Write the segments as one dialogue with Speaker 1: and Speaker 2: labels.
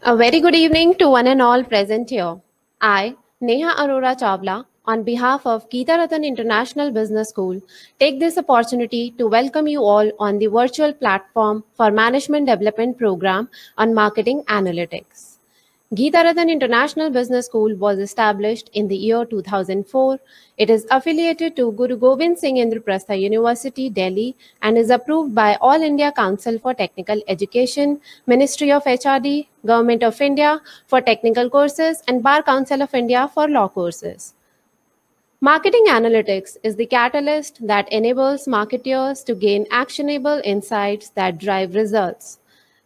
Speaker 1: A very good evening to one and all present here. I, Neha Arora Chawla, on behalf of Geeta Ratan International Business School, take this opportunity to welcome you all on the virtual platform for Management Development Program on Marketing Analytics. Geeta Ratan International Business School was established in the year 2004. It is affiliated to Guru Gobind Singh Indraprastha University, Delhi, and is approved by All India Council for Technical Education, Ministry of HRD, Government of India for technical courses, and Bar Council of India for law courses. Marketing analytics is the catalyst that enables marketers to gain actionable insights that drive results.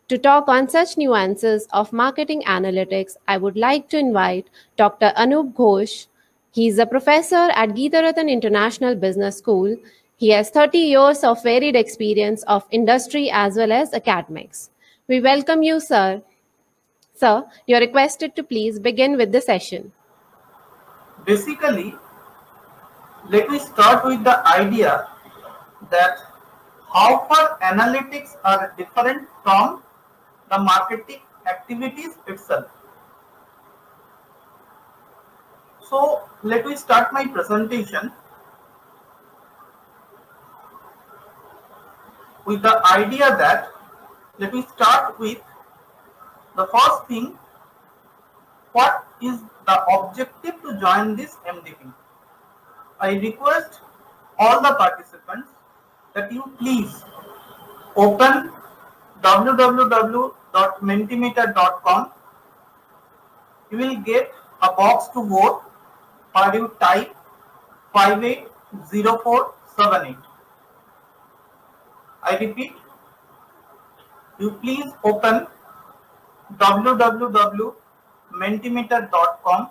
Speaker 1: To talk on such nuances of marketing analytics, I would like to invite Dr. Anup Ghosh. He is a professor at Geeta Ratan International Business School. He has 30 years of varied experience of industry as well as academics. We welcome you, sir. Sir, you're requested to please begin with the session.
Speaker 2: Basically, let me start with the idea that how far analytics are different from the marketing activities itself. So let me start my presentation with the idea that let me start with the first thing. What is the objective to join this MDP? I request all the participants that you please open www.mentimeter.com. You will get a box to vote or you type 580478. I repeat, you please open www.mentimeter.com.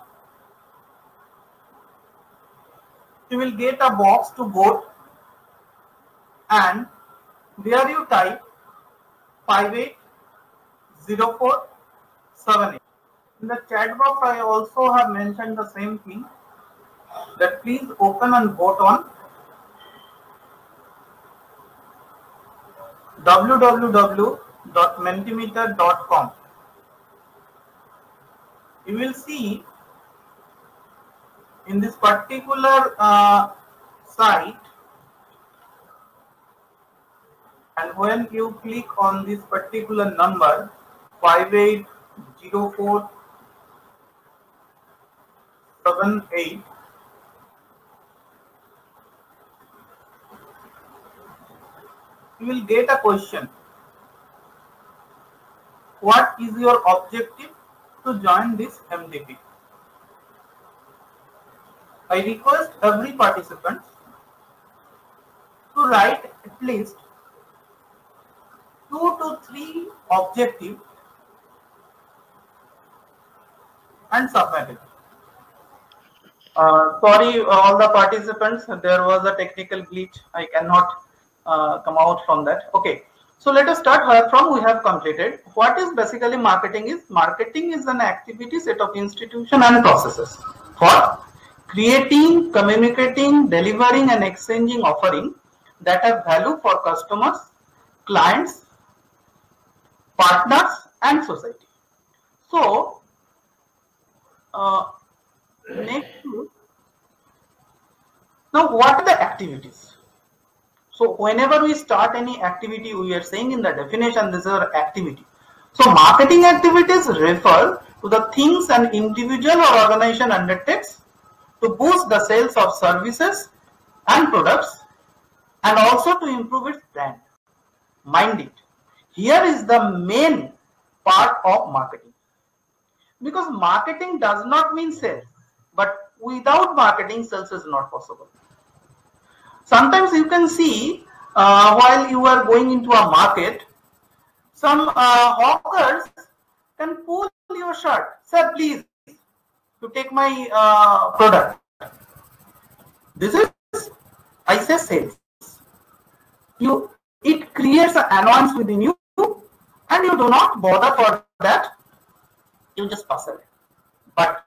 Speaker 2: You will get a box to vote and there you type 580478. In the chat box I also have mentioned the same thing, that please open and vote on www.mentimeter.com. You will see in this particular site, and when you click on this particular number 580478, you will get a question. What is your objective to join this MDP? I request every participant to write at least 2 to 3 objectives and submit it. Sorry, all the participants, there was a technical glitch. I cannot come out from that. Okay, so let us start from we have completed. What is basically marketing is? Marketing is an activity set of institution and processes for creating, communicating, delivering and exchanging offering that have value for customers, clients, partners and society. So next, now what are the activities? So whenever we start any activity, we are saying in the definition this is our activity. So marketing activities refer to the things an individual or organization undertakes to boost the sales of services and products and also to improve its brand. Mind it, here is the main part of marketing, because marketing does not mean sales, but without marketing sales is not possible. Sometimes you can see while you are going into a market, some hawkers can pull your shirt. Sir, please, to take my product. This is, I say, sales. It creates an annoyance within you, and you do not bother for that. You just pass away. But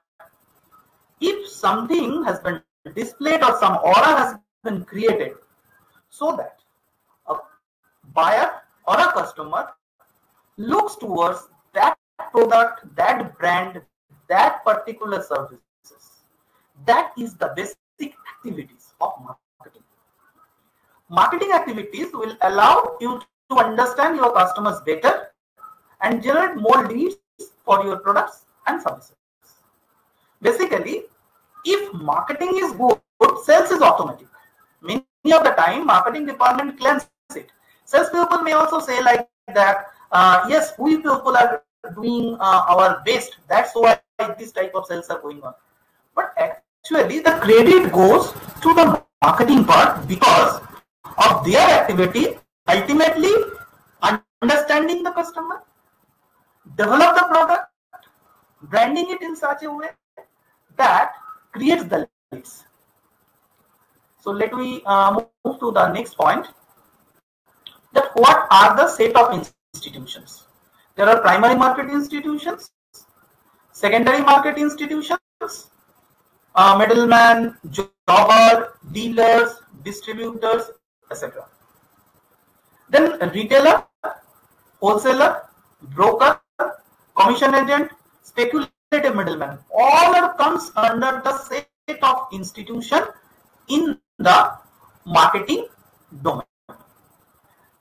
Speaker 2: if something has been displayed or some aura has been created, so that a buyer or a customer looks towards that product, that brand, that particular services. That is the basic activities of marketing. Marketing activities will allow you to understand your customers better and generate more leads for your products and services. Basically, if marketing is good, sales is automatic. Many of the time, marketing department claims it. Sales people may also say like that, yes, we people are doing our best. That's why this type of sales are going on. But actually, the credit goes to the marketing part because of their activity, ultimately understanding the customer, develop the product, branding it in such a way that creates the leads. So let me move to the next point. That what are the set of institutions? There are primary market institutions, secondary market institutions, middleman, jobber, dealers, distributors, etc. Then retailer, wholesaler, broker, commission agent, speculative middleman. All are comes under the set of institution in the marketing domain.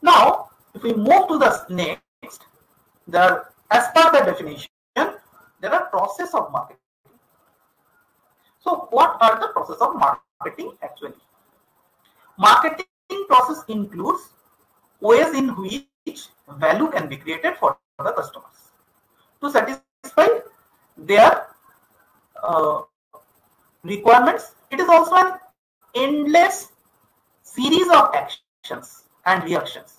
Speaker 2: Now, if we move to the next, there, as per the definition, there are process of marketing. So, what are the process of marketing actually? Marketing process includes ways in which value can be created for the customers to satisfy their requirements. It is also an endless series of actions and reactions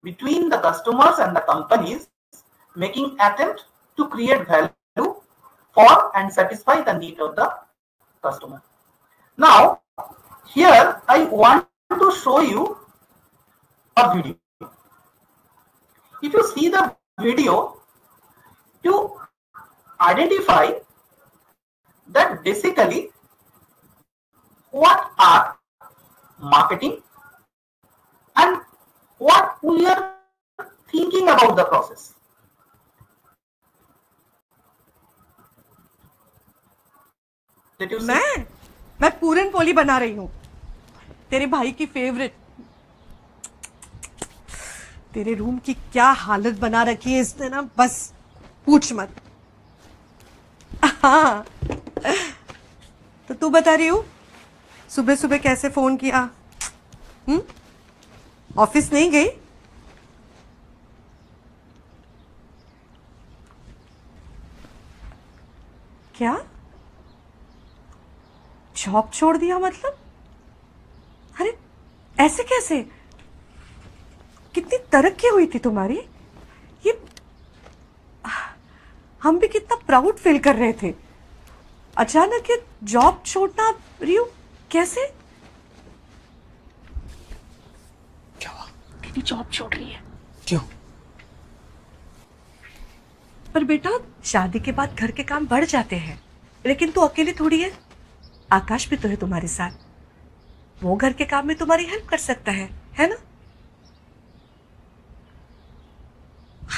Speaker 2: between the customers and the companies making attempt to create value for and satisfy the need of the customer. Now, here I want to show you a video. If you see the video, you identify that basically what are marketing and what we are thinking about the process.
Speaker 3: मैं पूरन पोली बना रही हूँ, तेरे भाई की favourite. तेरे room की क्या हालत बना रखी है इसने ना, बस पूछ मत। हाँ, तो तू बता रही हूँ सुबह सुबह कैसे फोन किया? ऑफिस नहीं गई? क्या जॉब छोड़ दिया मतलब? अरे ऐसे कैसे? कितनी तरक्की हुई थी तुम्हारी, ये हम भी कितना प्राउड फील कर रहे थे। अचानक ये जॉब छोड़ना, रियू कैसे?
Speaker 4: क्या हुआ?
Speaker 3: दीदी जॉब छोड़ रही है।
Speaker 4: क्यों?
Speaker 3: पर बेटा शादी के बाद घर के काम बढ़ जाते हैं, लेकिन तू अकेली थोड़ी है। आकाश भी तो है तुम्हारे साथ, वो घर के काम में तुम्हारी हेल्प कर सकता है ना?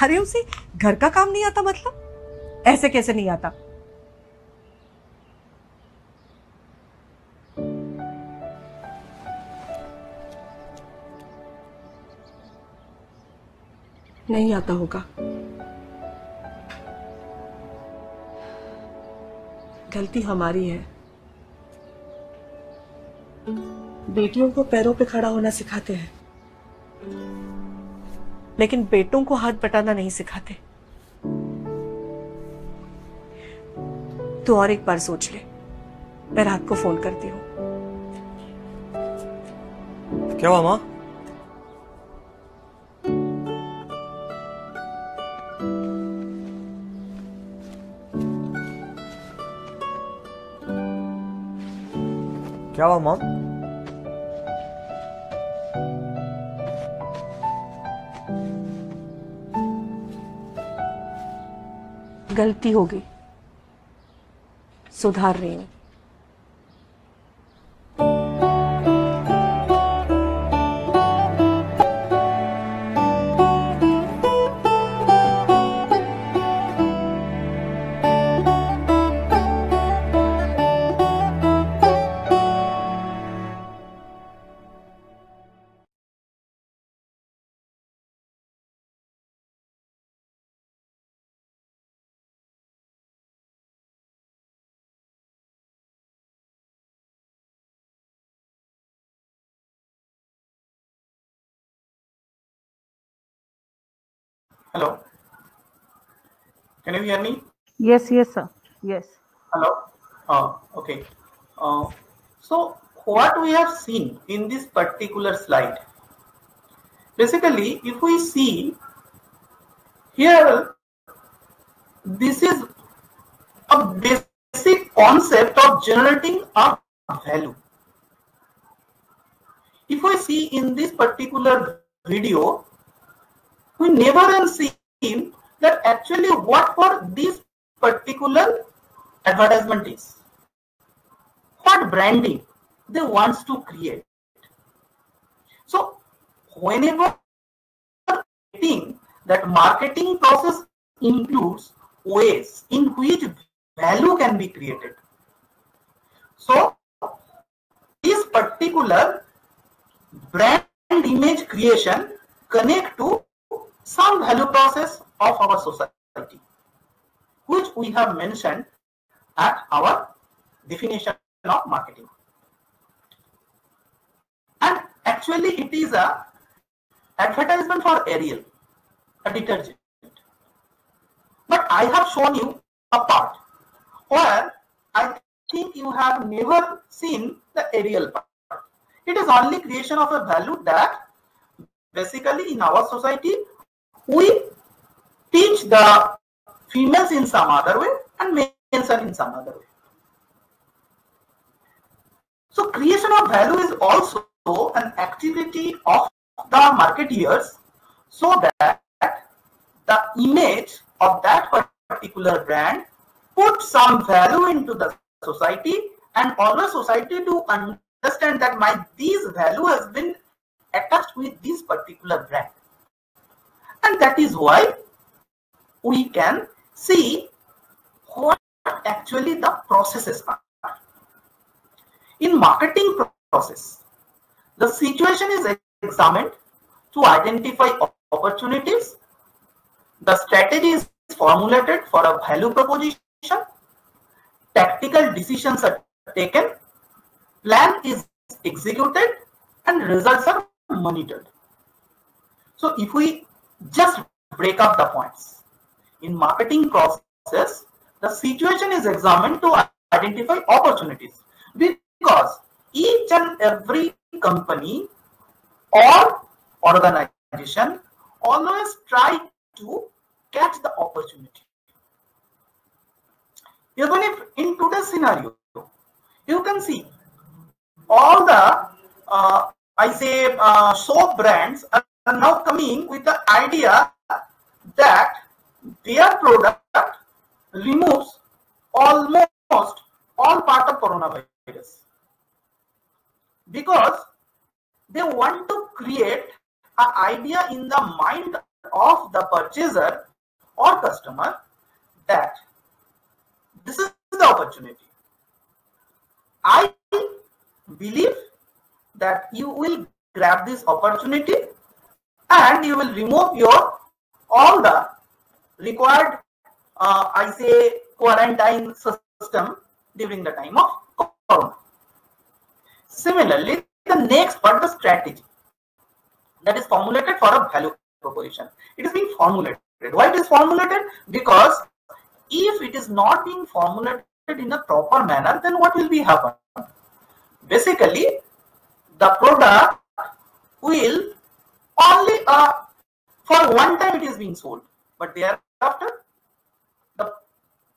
Speaker 3: अरे उसे घर का काम नहीं आता मतलब? ऐसे कैसे नहीं आता? नहीं आता होगा। गलती हमारी है। बेटियों को पैरों पे खड़ा होना सिखाते हैं, लेकिन बेटों को हाथ बटाना नहीं सिखाते। तो और एक बार सोच ले, मैं रात को फोन करती हूँ।
Speaker 4: क्या हुआ माँ? क्या हुआ मॉम?
Speaker 3: गलती हो गई, सुधार रही हूं।
Speaker 2: Hello. Can you hear me?
Speaker 5: Yes, yes, sir. Yes.
Speaker 2: Hello. Okay. So what we have seen in this particular slide, basically, if we see here, this is a basic concept of generating a value. If we see in this particular video, we never have seen that actually what for this particular advertisement is, what branding they want to create. So whenever think that marketing process includes ways in which value can be created. So this particular brand image creation connect to some value process of our society, which we have mentioned at our definition of marketing. And actually it is a advertisement for Ariel, a detergent. But I have shown you a part where I think you have never seen the Ariel part. It is only creation of a value that basically in our society we teach the females in some other way and males are in some other way. So creation of value is also an activity of the marketeers so that the image of that particular brand put some value into the society and allow society to understand that this value has been attached with this particular brand. And that is why we can see what actually the processes are. In marketing process, the situation is examined to identify opportunities. The strategy is formulated for a value proposition. Tactical decisions are taken. Plan is executed and results are monitored. So if we just break up the points, in marketing process, the situation is examined to identify opportunities because each and every company or organization always try to catch the opportunity. Even if in today's scenario, you can see all the soap brands are now coming with the idea that their product removes almost all part of coronavirus, because they want to create an idea in the mind of the purchaser or customer that this is the opportunity. I believe that you will grab this opportunity and you will remove all the required quarantine system during the time of corona. Similarly, the next part, the strategy that is formulated for a value proposition. It is being formulated. Why it is formulated? Because if it is not being formulated in a proper manner, then what will be happen? Basically, the product will only for one time it is being sold, but thereafter the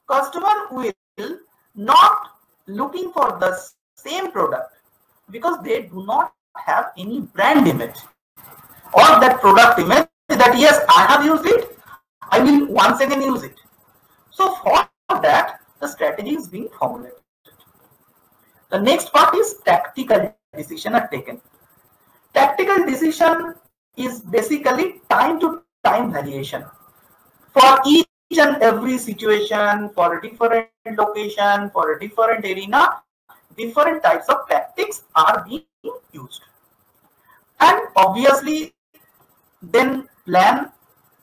Speaker 2: customer will not looking for the same product because they do not have any brand image or that product image that yes, I have used it, I will once again use it. So for that, the strategy is being formulated. The next part is tactical decision are taken. Tactical decision is basically time to time variation. For each and every situation, for a different location, for a different arena, different types of tactics are being used. And obviously, then plan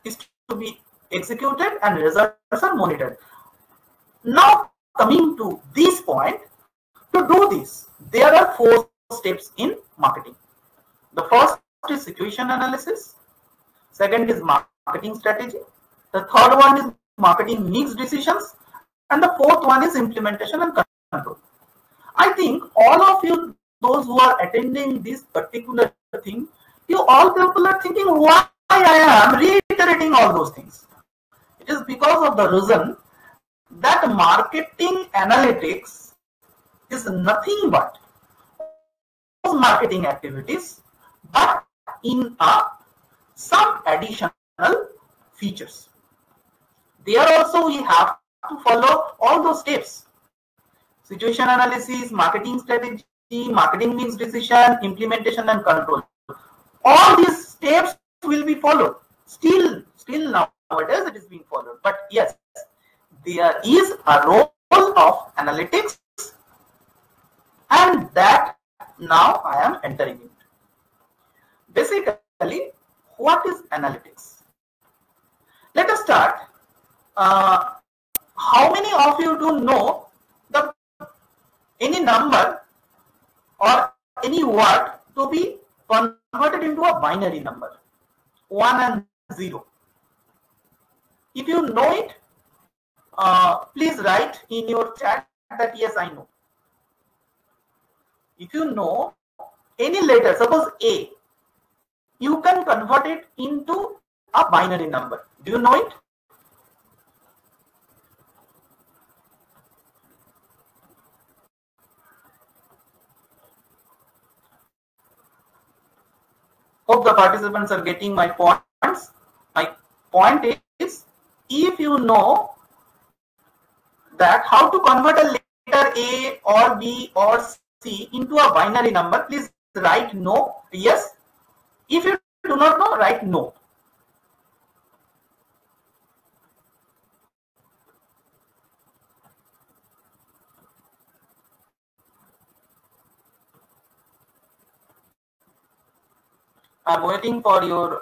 Speaker 2: is to be executed and results are monitored. Now coming to this point, to do this, there are 4 steps in marketing. The first is situation analysis, second is market marketing strategy. The third one is marketing mix decisions. And the fourth one is implementation and control. I think all of you, those who are attending this particular thing, you all people are thinking why I am reiterating all those things. It is because of the reason that marketing analytics is nothing but marketing activities, but in some additional features. There also we have to follow all those steps: situation analysis, marketing strategy, marketing mix decision, implementation and control. All these steps will be followed. Still nowadays it is being followed. But yes, there is a role of analytics, and that now I am entering into. Basically, what is analytics? Let us start. How many of you do know any number or any word to be converted into a binary number, 1 and 0? If you know it, please write in your chat that yes, I know. If you know any letter, suppose A, you can convert it into a binary number. Do you know it? Hope the participants are getting my points. My point is, if you know that how to convert a letter A or B or C into a binary number, please write no, yes. If you do not know, write no. I'm waiting for your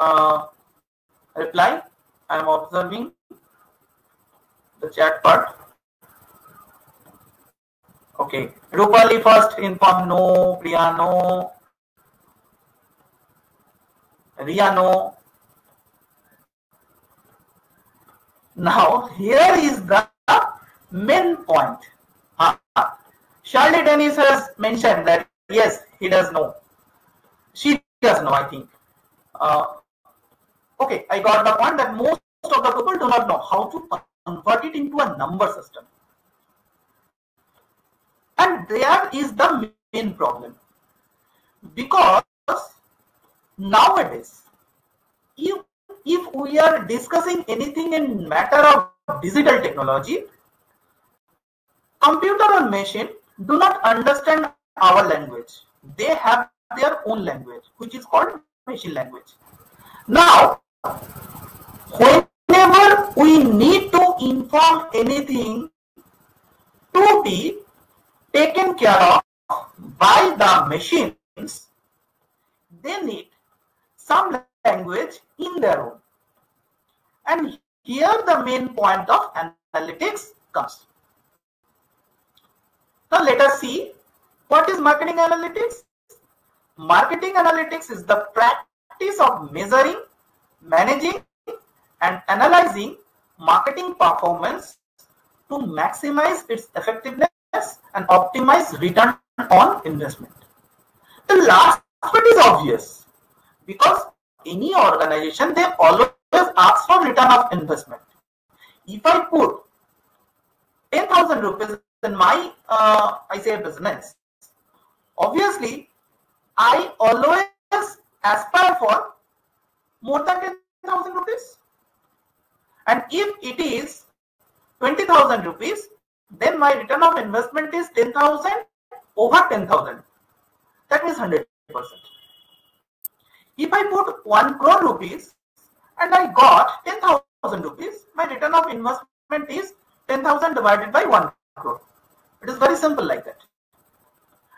Speaker 2: reply. I'm observing the chat part. Okay, Rupali first inform no, Priya no, Ria no. Now here is the main point. Charlie Dennis has mentioned that yes, he does know. She does know, I think. Okay, I got the point that most of the people do not know how to convert it into a number system. And there is the main problem. Because nowadays, if we are discussing anything in matter of digital technology, computer or machine do not understand our language. They have their own language, which is called machine language. Now, whenever we need to inform anything to be taken care of by the machines, they need some language in their own. And here the main point of analytics comes. Now let us see, what is marketing analytics? Marketing analytics is the practice of measuring, managing and analyzing marketing performance to maximize its effectiveness and optimize return on investment. The last bit is obvious, because any organization, they always ask for return of investment. If I put 10,000 rupees in my I say business, obviously I always aspire for more than 10,000 rupees. And if it is 20,000 rupees, then my return of investment is 10,000 over 10,000. That means 100%. If I put 1 crore rupees and I got 10,000 rupees, my return of investment is 10,000 divided by 1 crore. It is very simple like that.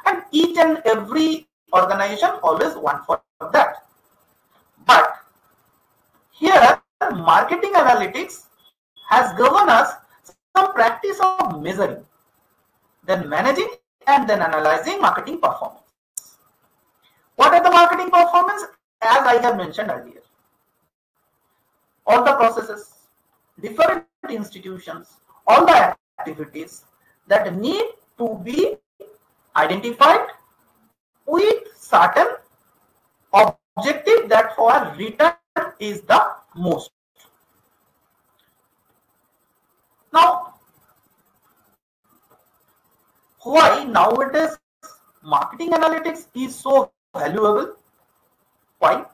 Speaker 2: And each and every organization always want for that. But here, marketing analytics has given us some practice of measuring, then managing and then analyzing marketing performance. What are the marketing performance? As I have mentioned earlier. all the processes, different institutions, all the activities that need to be identified with certain objective that for return is the most. Now, why nowadays marketing analytics is so valuable? Why?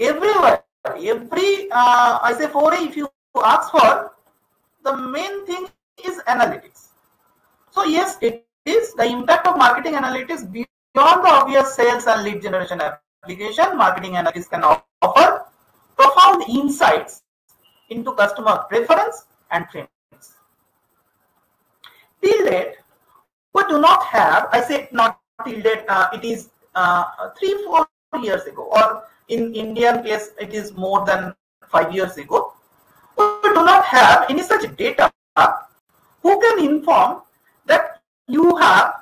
Speaker 2: Everywhere, I say for if you ask for, the main thing is analytics. So yes, it is the impact of marketing analytics beyond the obvious sales and lead generation application. Marketing analytics can offer profound insights into customer preference and trends. Till date, we do not have, I say not till date, it is 3-4 years ago, or in Indian case, it is more than 5 years ago. We do not have any such data who can inform that you have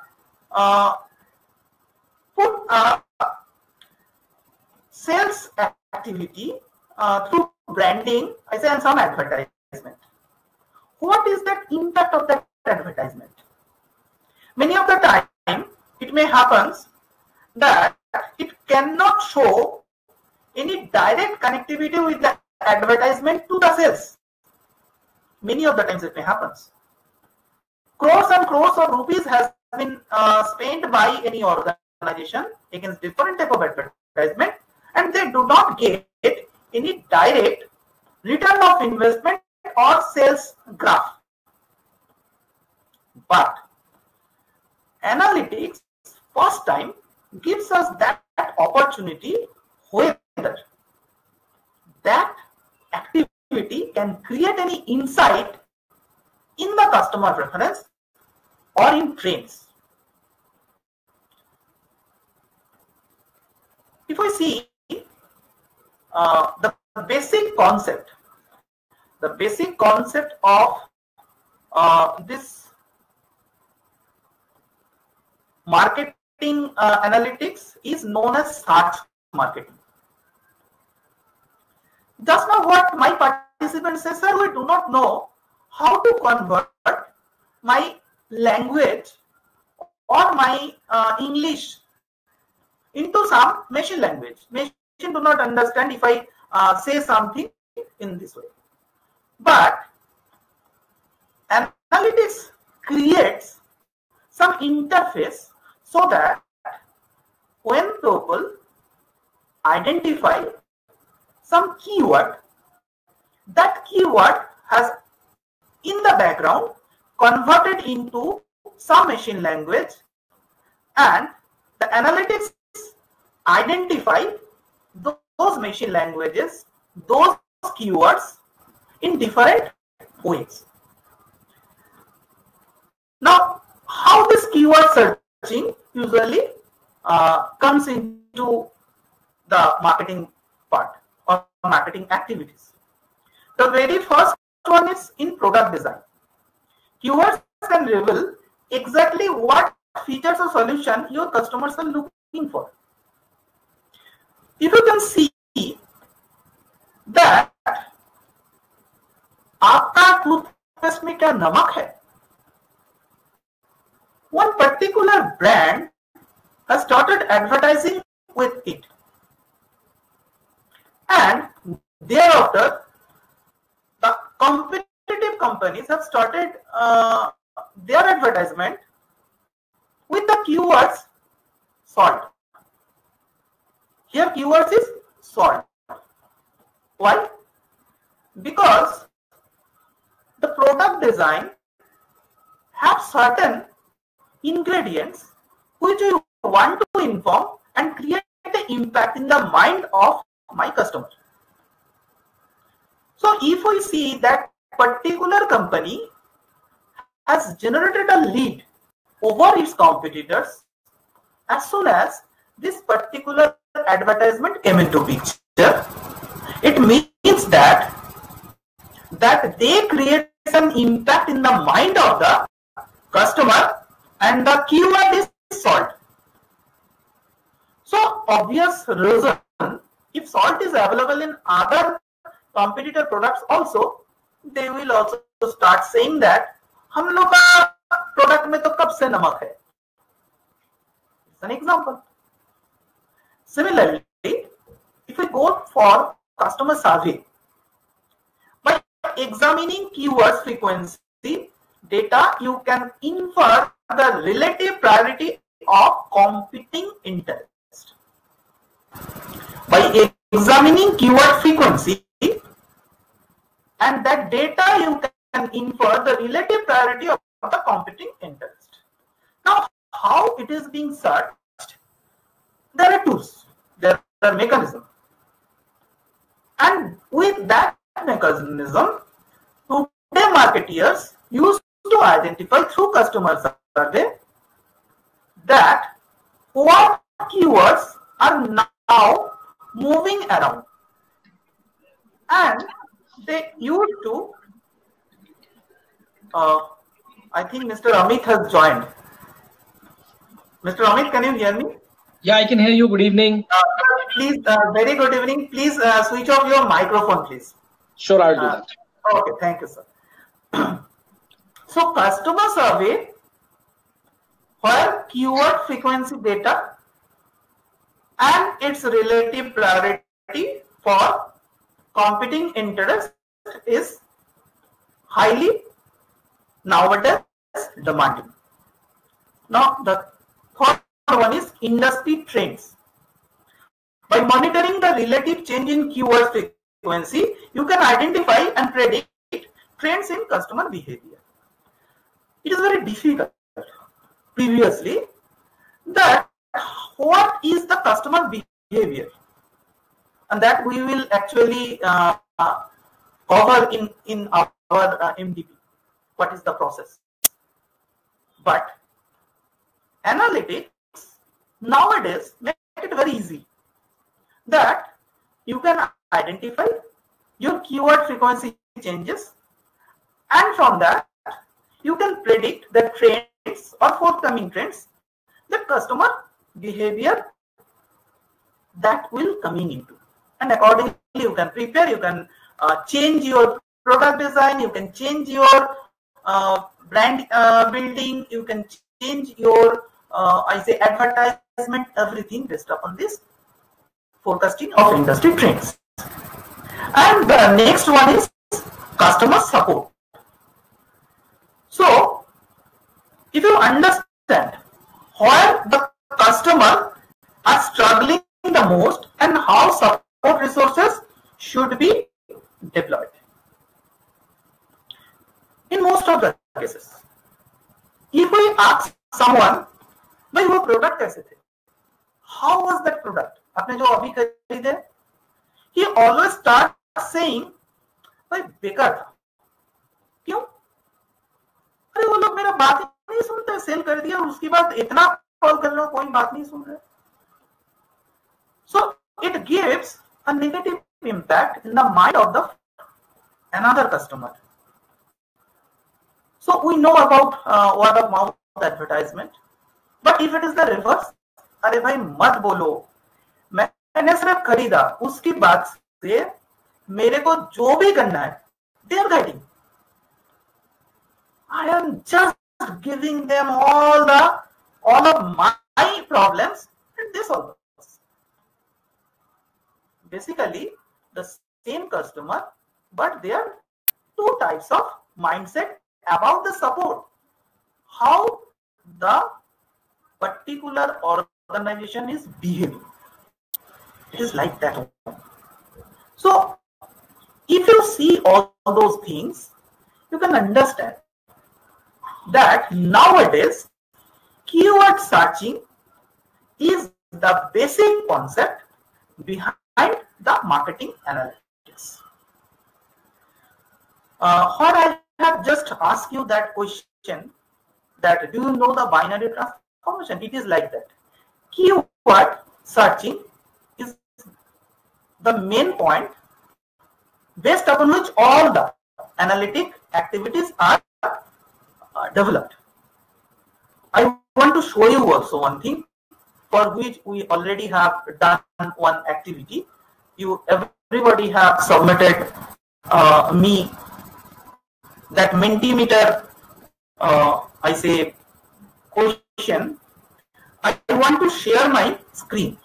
Speaker 2: put sales activity through branding, I say, and some advertisement. What is that impact of that advertisement? Many of the time, it may happen that it cannot show any direct connectivity with the advertisement to the sales. Many of the times it may happen. Crores and crores of rupees has been spent by any organization against different type of advertisement, and they do not get any direct return of investment or sales graph. But analytics first time gives us that opportunity whether that activity can create any insight in the customer preference or in trends. If we see the basic concept of this marketing analytics is known as search marketing. Just now what my participants say, sir, we do not know how to convert my language or my English into some machine language. Machine do not understand if I say something in this way. But analytics creates some interface so that when people identify some keyword, that keyword has in the background converted into some machine language, and the analytics identify those machine languages, those keywords in different ways. Now, how this keyword searching usually comes into the marketing part or marketing activities? The very first one is in product design. Keywords can reveal exactly what features or solution your customers are looking for. If you can see that आपका toothpaste में क्या नमक है, one particular brand has started advertising with it, and thereafter the competitive companies have started their advertisement with the keywords salt. Here keywords is salt. Why? Because the product design have certain ingredients which you want to inform and create the impact in the mind of my customer. So if we see that particular company has generated a lead over its competitors, as soon as this particular advertisement came into picture, it means that they create an impact in the mind of the customer, and the keyword is salt. So obvious reason, if if salt is available in other competitor products also, they will also start saying that हम लोग का product में तो कब से नमक है. It's an example. Similarly, if we go for customer survey, by examining keywords frequency data, you can infer the relative priority of competing interest. By examining keyword frequency and that data, you can infer the relative priority of the competing interest. Now, how it is being searched? There are tools, there are mechanisms, and with that mechanism, today marketeers used to identify through customer survey that what keywords are now moving around, and they used to I think Mr. Amit has joined. Mr. Amit, can you hear me?
Speaker 6: Yeah, I can hear you. Good evening.
Speaker 2: Please, very good evening. Please switch off your microphone, please.
Speaker 6: Sure, I'll do that.
Speaker 2: Okay, thank you, sir. So, customer survey where keyword frequency data and its relative priority for competing interest is highly nowadays demanding. Now, the third one is industry trends. By monitoring the relative change in keyword frequency, you can identify and predict trends in customer behavior. It is very difficult previously that what is the customer behavior, and that we will actually cover in our MDP. What is the process? But analytics nowadays make it very easy that you can identify your keyword frequency changes, and from that you can predict the trends or forthcoming trends, the customer behavior that will coming into, and accordingly you can prepare, you can change your product design, you can change your brand building, you can change your advertisement, everything based upon this forecasting of industry trends. And the next one is customer support. So, if you understand where the customer are struggling the most and how support resources should be deployed. In most of the cases, if we ask someone, भाई वो product कैसे थे? How was that product? आपने जो अभी खरीदे, he always start saying, भाई बेकार था. क्यों? अरे वो लोग मेरा बात नहीं सुनते, सेल कर दिया और उसके बाद इतना कॉल कर लो कोई बात नहीं सुन रहे. So it gives a negative impact in the mind of the another customer. So we know about word of mouth advertisement, but if it is the reverse, अरे भाई मत बोलो, मैंने सिर्फ खरीदा, उसकी बात से मेरे को जो भी करना है, they are guiding. I am just giving them all of my problems, and they solve it. Basically, the same customer, but there are two types of mindset about the support. How the particular organization is behaving. It is like that. So, if you see all those things, you can understand that nowadays keyword searching is the basic concept behind the marketing analytics. What I have just asked you that question, that do you know the binary transformation? It is like that. Keyword searching is the main point based upon which all the analytic activities are developed. I want to show you also one thing for which we already have done one activity. everybody have submitted me that Mentimeter I say question. I want to share my screen.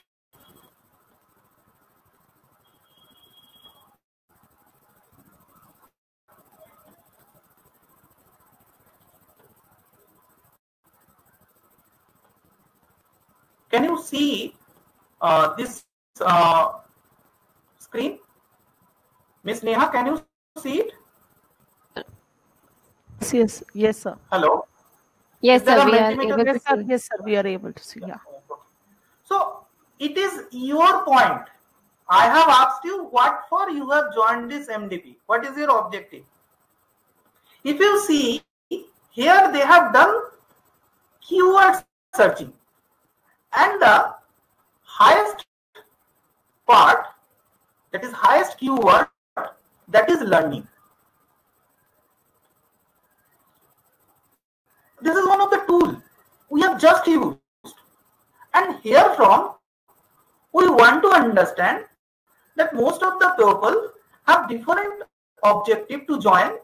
Speaker 2: Can you see this screen? Miss Neha, can you see it?
Speaker 5: Yes, yes, sir.
Speaker 2: Hello?
Speaker 1: Yes,
Speaker 2: Is there
Speaker 1: sir,
Speaker 2: a
Speaker 1: we are
Speaker 2: Mentimeter?
Speaker 1: able to
Speaker 5: Yes, sir.
Speaker 1: see.
Speaker 5: Yes, sir. We are able to see. Yeah.
Speaker 2: So it is your point. I have asked you what for you have joined this MDP. What is your objective? If you see here, they have done keyword searching, and the highest part, that is highest keyword, that is learning. This is one of the tools we have just used, and here from we want to understand that most of the people have different objective to join,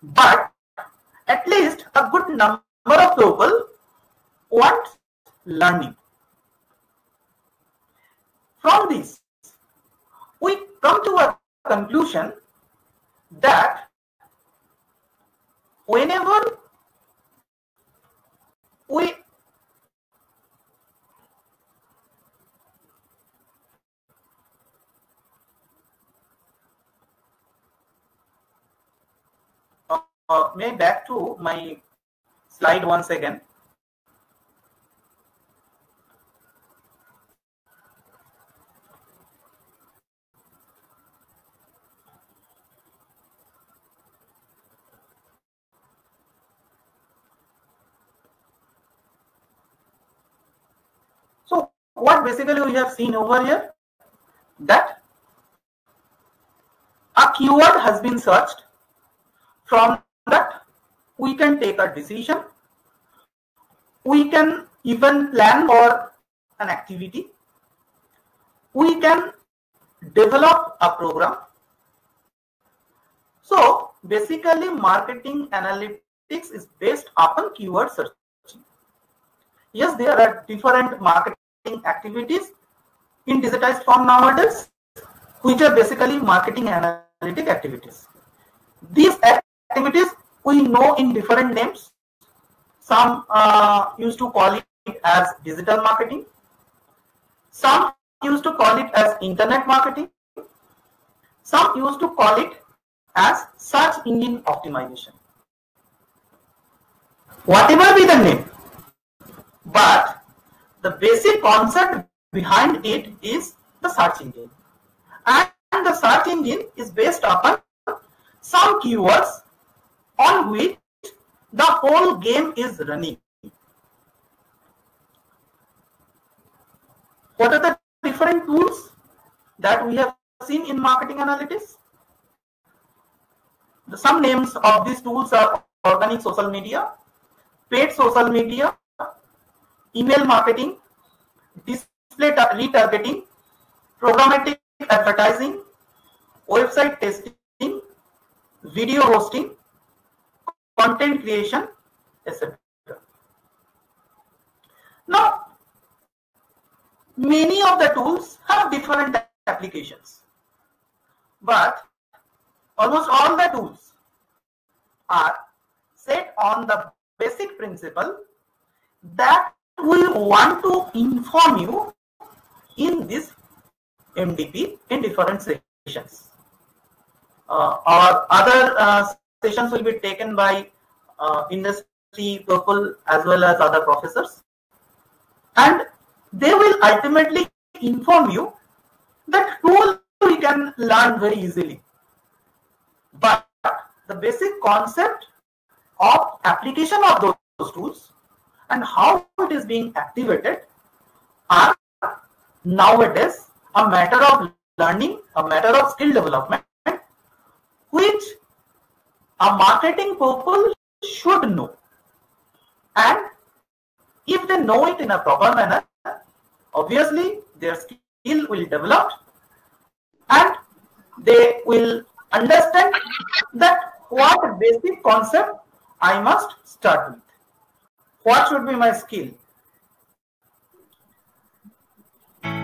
Speaker 2: but at least a good number of people want learning. From this, we come to a conclusion that whenever we may back to my slide once again. So what basically we have seen over here, that a keyword has been searched. From that, we can take a decision. We can even plan for an activity. We can develop a program. So basically, marketing analytics is based upon keyword searching. Yes, there are different marketing activities in digitized form nowadays, which are basically marketing analytic activities. These activities we know in different names. Some used to call it as digital marketing. Some used to call it as internet marketing. Some used to call it as search engine optimization. Whatever be the name, but the basic concept behind it is the search engine. And the search engine is based upon some keywords on which the whole game is running. What are the different tools that we have seen in marketing analytics? Some names of these tools are organic social media, paid social media, email marketing, display retargeting, programmatic advertising, website testing, video hosting, content creation, etc. Now, many of the tools have different applications, but almost all the tools are set on the basic principle that we want to inform you in this MDP in different sessions. Our other sessions will be taken by industry people as well as other professors, and they will ultimately inform you that tool we can learn very easily, but the basic concept of application of those tools and how it is being activated are nowadays a matter of learning, a matter of skill development, which a marketing people should know. And if they know it in a proper manner, obviously their skill will develop they will understand that what basic concept I must start with. What should be my skill?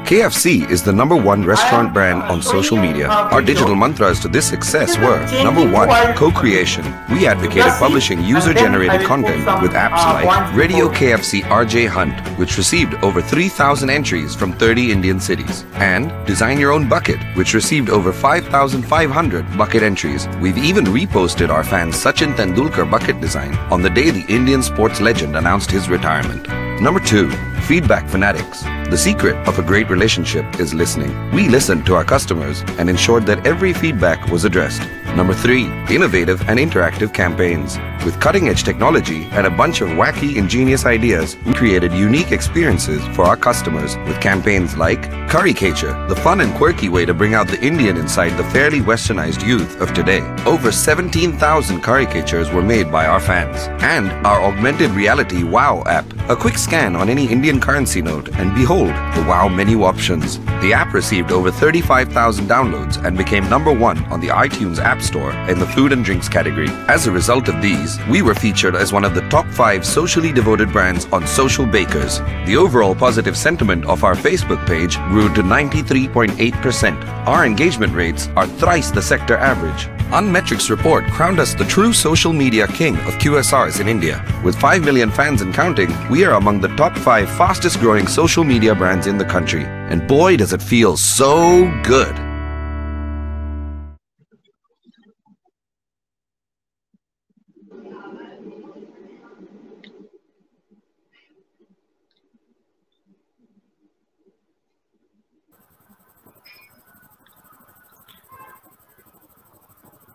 Speaker 7: KFC is the #1 restaurant brand on social media. Our digital mantras to this success were: number 1, co-creation. We advocated publishing user-generated content with apps like Radio KFC RJ Hunt, which received over 3,000 entries from 30 Indian cities, and Design Your Own Bucket, which received over 5,500 bucket entries. We've even reposted our fans' Sachin Tendulkar bucket design on the day the Indian sports legend announced his retirement. Number 2, feedback fanatics. The secret of a great relationship is listening. We listened to our customers and ensured that every feedback was addressed. Number 3, innovative and interactive campaigns. With cutting-edge technology and a bunch of wacky, ingenious ideas, we created unique experiences for our customers with campaigns like Caricature, the fun and quirky way to bring out the Indian inside the fairly westernized youth of today. Over 17,000 caricatures were made by our fans. And our augmented reality WOW app. A quick scan on any Indian currency note and behold the WOW menu options. The app received over 35,000 downloads and became #1 on the iTunes App Store in the food and drinks category. As a result of these, we were featured as one of the top 5 socially devoted brands on Social Bakers. The overall positive sentiment of our Facebook page grew to 93.8%. Our engagement rates are thrice the sector average. Unmetrics report crowned us the true social media king of QSRs in India. With 5 million fans and counting, we are among the top 5 fastest growing social media brands in the country. And boy, does it feel so good.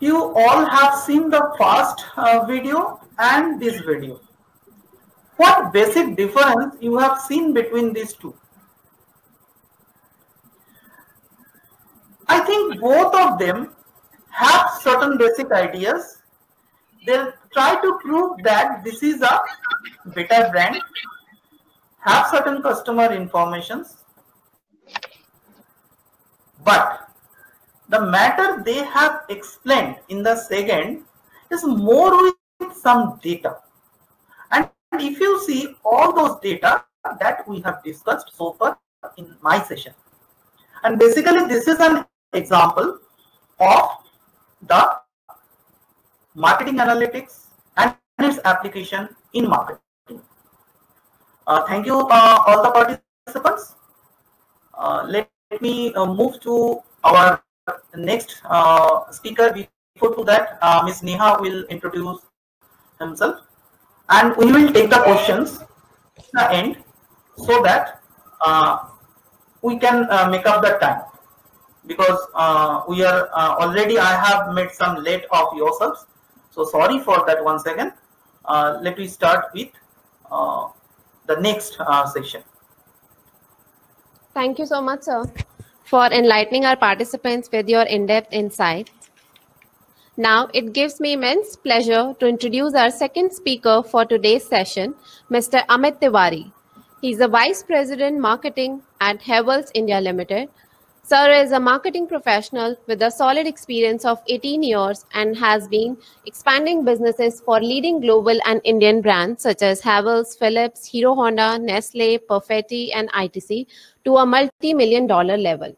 Speaker 2: You all have seen the first video and this video. What basic difference you have seen between these two? I think both of them have certain basic ideas. They'll try to prove that this is a better brand, have certain customer informations, but the matter they have explained in the second is more with some data. And if you see all those data that we have discussed so far in my session, and basically this is an example of the marketing analytics and its application in marketing. Thank you all the participants. Let me move to our next speaker. Before to that, Ms. Neha will introduce himself, and we will take the questions at the end so that we can make up the time, because we are already, I have made some late of yourselves, so sorry for that. Once again, let me start with the next section.
Speaker 1: Thank you so much, sir, for enlightening our participants with your in-depth insights. Now, it gives me immense pleasure to introduce our second speaker for today's session, Mr. Amit Tiwari. He's the Vice President Marketing at Havells India Limited. Sir is a marketing professional with a solid experience of 18 years and has been expanding businesses for leading global and Indian brands such as Havells, Philips, Hero Honda, Nestle, Perfetti, and ITC to a multi-million-dollar level.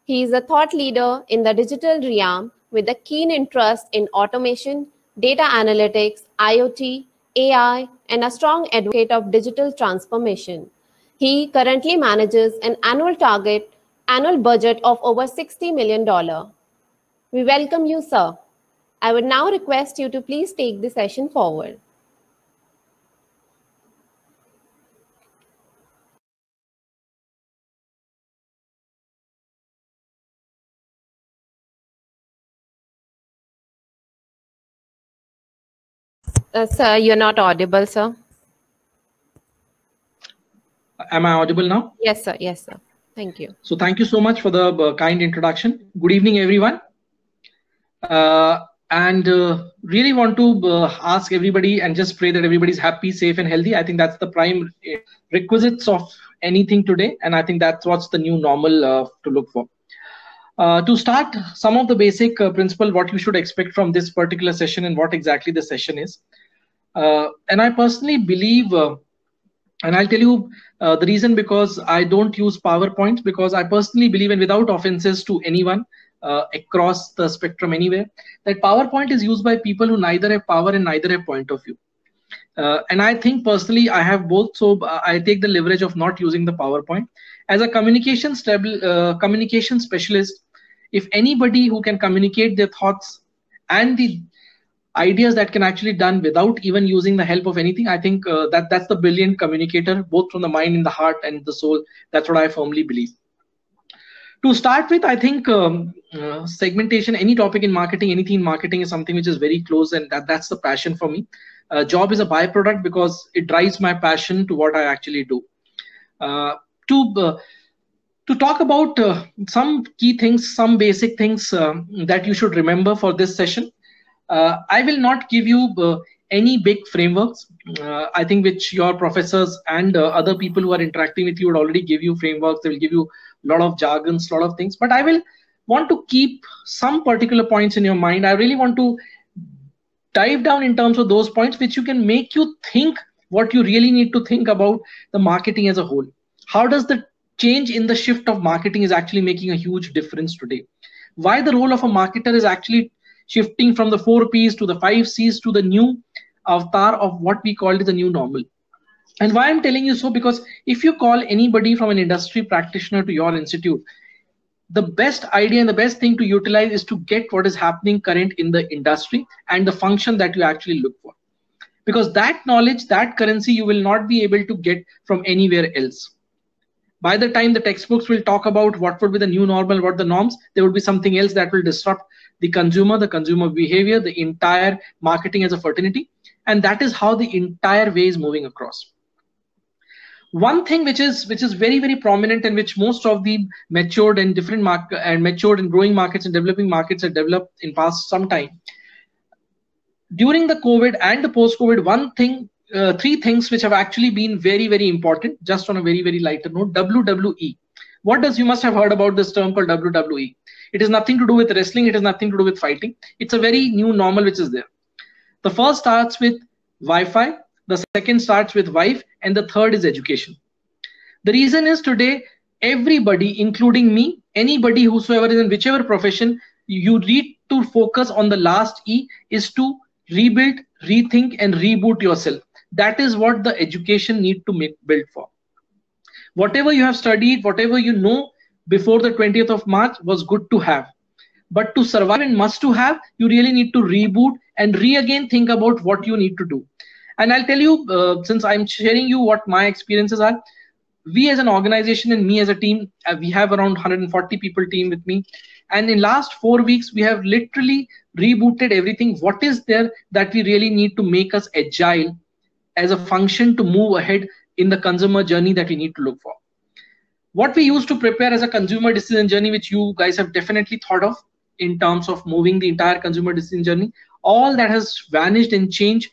Speaker 1: He is a thought leader in the digital realm with a keen interest in automation, data analytics, IoT, AI, and a strong advocate of digital transformation. He currently manages an annual budget of over $60 million. We welcome you, sir. I would now request you to please take the session forward. Sir, you're not audible, sir.
Speaker 6: Am I audible now?
Speaker 1: Yes, sir. Yes, sir. Thank you.
Speaker 6: So thank you so much for the kind introduction. Good evening, everyone. Really want to ask everybody and just pray that everybody's happy, safe, and healthy. I think that's the prime requisites of anything today. And I think that's what's the new normal to look for. To start, some of the basic principle, what you should expect from this particular session and what exactly the session is. And I personally believe, and I'll tell you the reason, because I don't use PowerPoints, because I personally believe, and without offenses to anyone across the spectrum anywhere, that PowerPoint is used by people who neither have power and neither have point of view. And I think personally I have both, so I take the leverage of not using the PowerPoint. As a communication specialist, if anybody who can communicate their thoughts and the ideas that can actually done without even using the help of anything, I think that's the brilliant communicator, both from the mind and the heart and the soul. That's what I firmly believe. To start with, I think segmentation, any topic in marketing, anything in marketing is something which is very close, and that's the passion for me. Job is a byproduct because it drives my passion to what I actually do. To talk about some key things, some basic things that you should remember for this session, I will not give you any big frameworks. I think which your professors and other people who are interacting with you would already give you frameworks. They will give you a lot of jargons, a lot of things. But I will want to keep some particular points in your mind. I really want to dive down in terms of those points which you can make you think what you really need to think about the marketing as a whole. How does the change in the shift of marketing is actually making a huge difference today? Why the role of a marketer is actually shifting from the 4 Ps to the 5 Cs to the new avatar of what we call the new normal. And why I'm telling you so, because if you call anybody from an industry practitioner to your institute, the best idea and the best thing to utilize is to get what is happening current in the industry and the function that you actually look for. Because that knowledge, that currency, you will not be able to get from anywhere else. By the time the textbooks will talk about what would be the new normal, what the norms, there would be something else that will disrupt the consumer behavior, the entire marketing as a fraternity. And that is how the entire way is moving across. One thing which is very, very prominent, and which most of the matured and matured and growing markets and developing markets have developed in past some time. During the COVID and the post-COVID, three things which have actually been very, very important, just on a very, very lighter note. WWE. You must have heard about this term called WWE. It has nothing to do with wrestling. It has nothing to do with fighting. It's a very new normal which is there. The first starts with Wi-Fi. The second starts with wife, and the third is education. The reason is today, everybody, including me, anybody whosoever is in whichever profession, you need to focus on the last E, is to rebuild, rethink, and reboot yourself. That is what the education need to build for. Whatever you have studied, whatever you know before the 20th of March was good to have. But to survive and must to have, you really need to reboot and again think about what you need to do. And I'll tell you, since I'm sharing you what my experiences are, we as an organization and me as a team, we have around 140 people team with me. And in last 4 weeks, we have literally rebooted everything. What is there that we really need to make us agile as a function to move ahead in the consumer journey that we need to look for? What we used to prepare as a consumer decision journey, which you guys have definitely thought of in terms of moving the entire consumer decision journey, all that has vanished and changed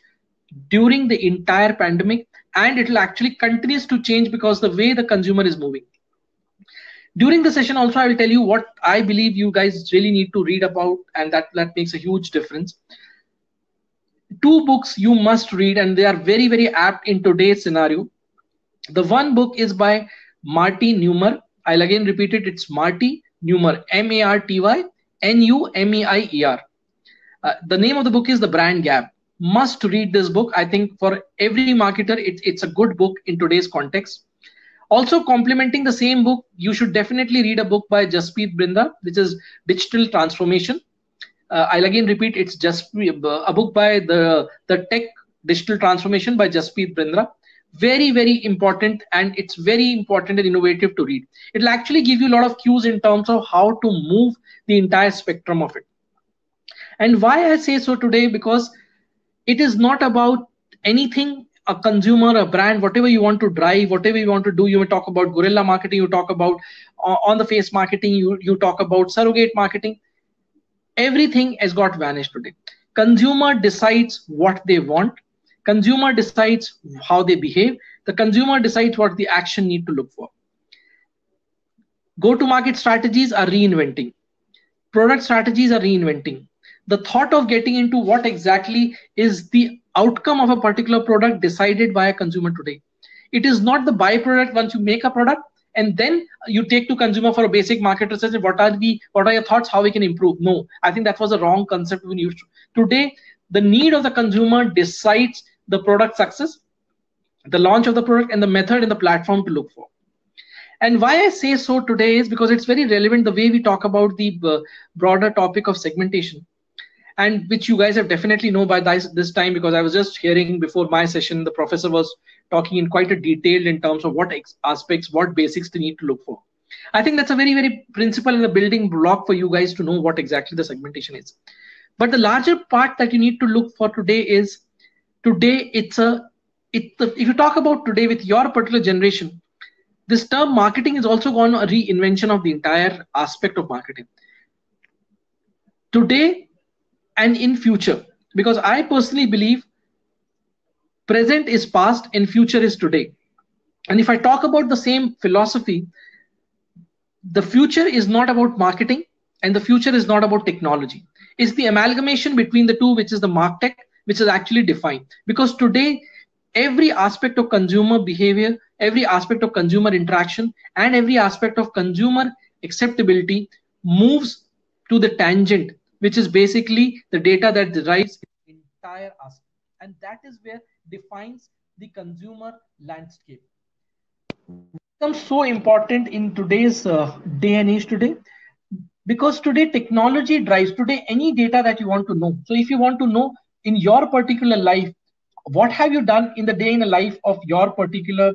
Speaker 6: during the entire pandemic, and it will actually continues to change because the way the consumer is moving. During the session also, I will tell you what I believe you guys really need to read about, and that makes a huge difference. 2 books you must read, and they are very, very apt in today's scenario. The one book is by Marty Neumer. I'll again repeat it. It's Marty Neumer, MartyNeumer. The name of the book is The Brand Gap. Must read this book. I think for every marketer, it's a good book in today's context. Also complementing the same book, you should definitely read a book by Jasprit Brinda, which is Digital Transformation. I'll again repeat, it's just a book by the Tech Digital Transformation by Jasprit Brinda. Very, very important, and it's very important and innovative to read. It'll actually give you a lot of cues in terms of how to move the entire spectrum of it. And why I say so today, because it is not about anything, a consumer, a brand, whatever you want to drive, whatever you want to do. You may talk about guerrilla marketing, you talk about on the face marketing, you talk about surrogate marketing. Everything has got vanished today. Consumer decides what they want. Consumer decides how they behave. The consumer decides what the action need to look for. Go-to-market strategies are reinventing. Product strategies are reinventing. The thought of getting into what exactly is the outcome of a particular product decided by a consumer today. It is not the byproduct once you make a product and then you take to consumer for a basic market research. What are your thoughts, how we can improve? No, I think that was a wrong concept when used. Today, the need of the consumer decides the product success, the launch of the product, and the method and the platform to look for. And why I say so today is because it's very relevant the way we talk about the broader topic of segmentation, and which you guys have definitely know by this time, because I was just hearing before my session, the professor was talking in quite a detail in terms of what aspects, what basics they need to look for. I think that's a very, very principle and a building block for you guys to know what exactly the segmentation is. But the larger part that you need to look for today is, today if you talk about today with your particular generation, this term marketing is also gone a reinvention of the entire aspect of marketing. Today and in future, because I personally believe present is past and future is today. And if I talk about the same philosophy, the future is not about marketing and the future is not about technology. It's the amalgamation between the two, which is the MarTech, which is actually defined. Because today, every aspect of consumer behavior, every aspect of consumer interaction, and every aspect of consumer acceptability moves to the tangent, which is basically the data that derives the entire aspect. And that is where defines the consumer landscape. It becomes so important in today's day and age today, because today technology drives today any data that you want to know. So if you want to know in your particular life, what have you done in the day in the life of your particular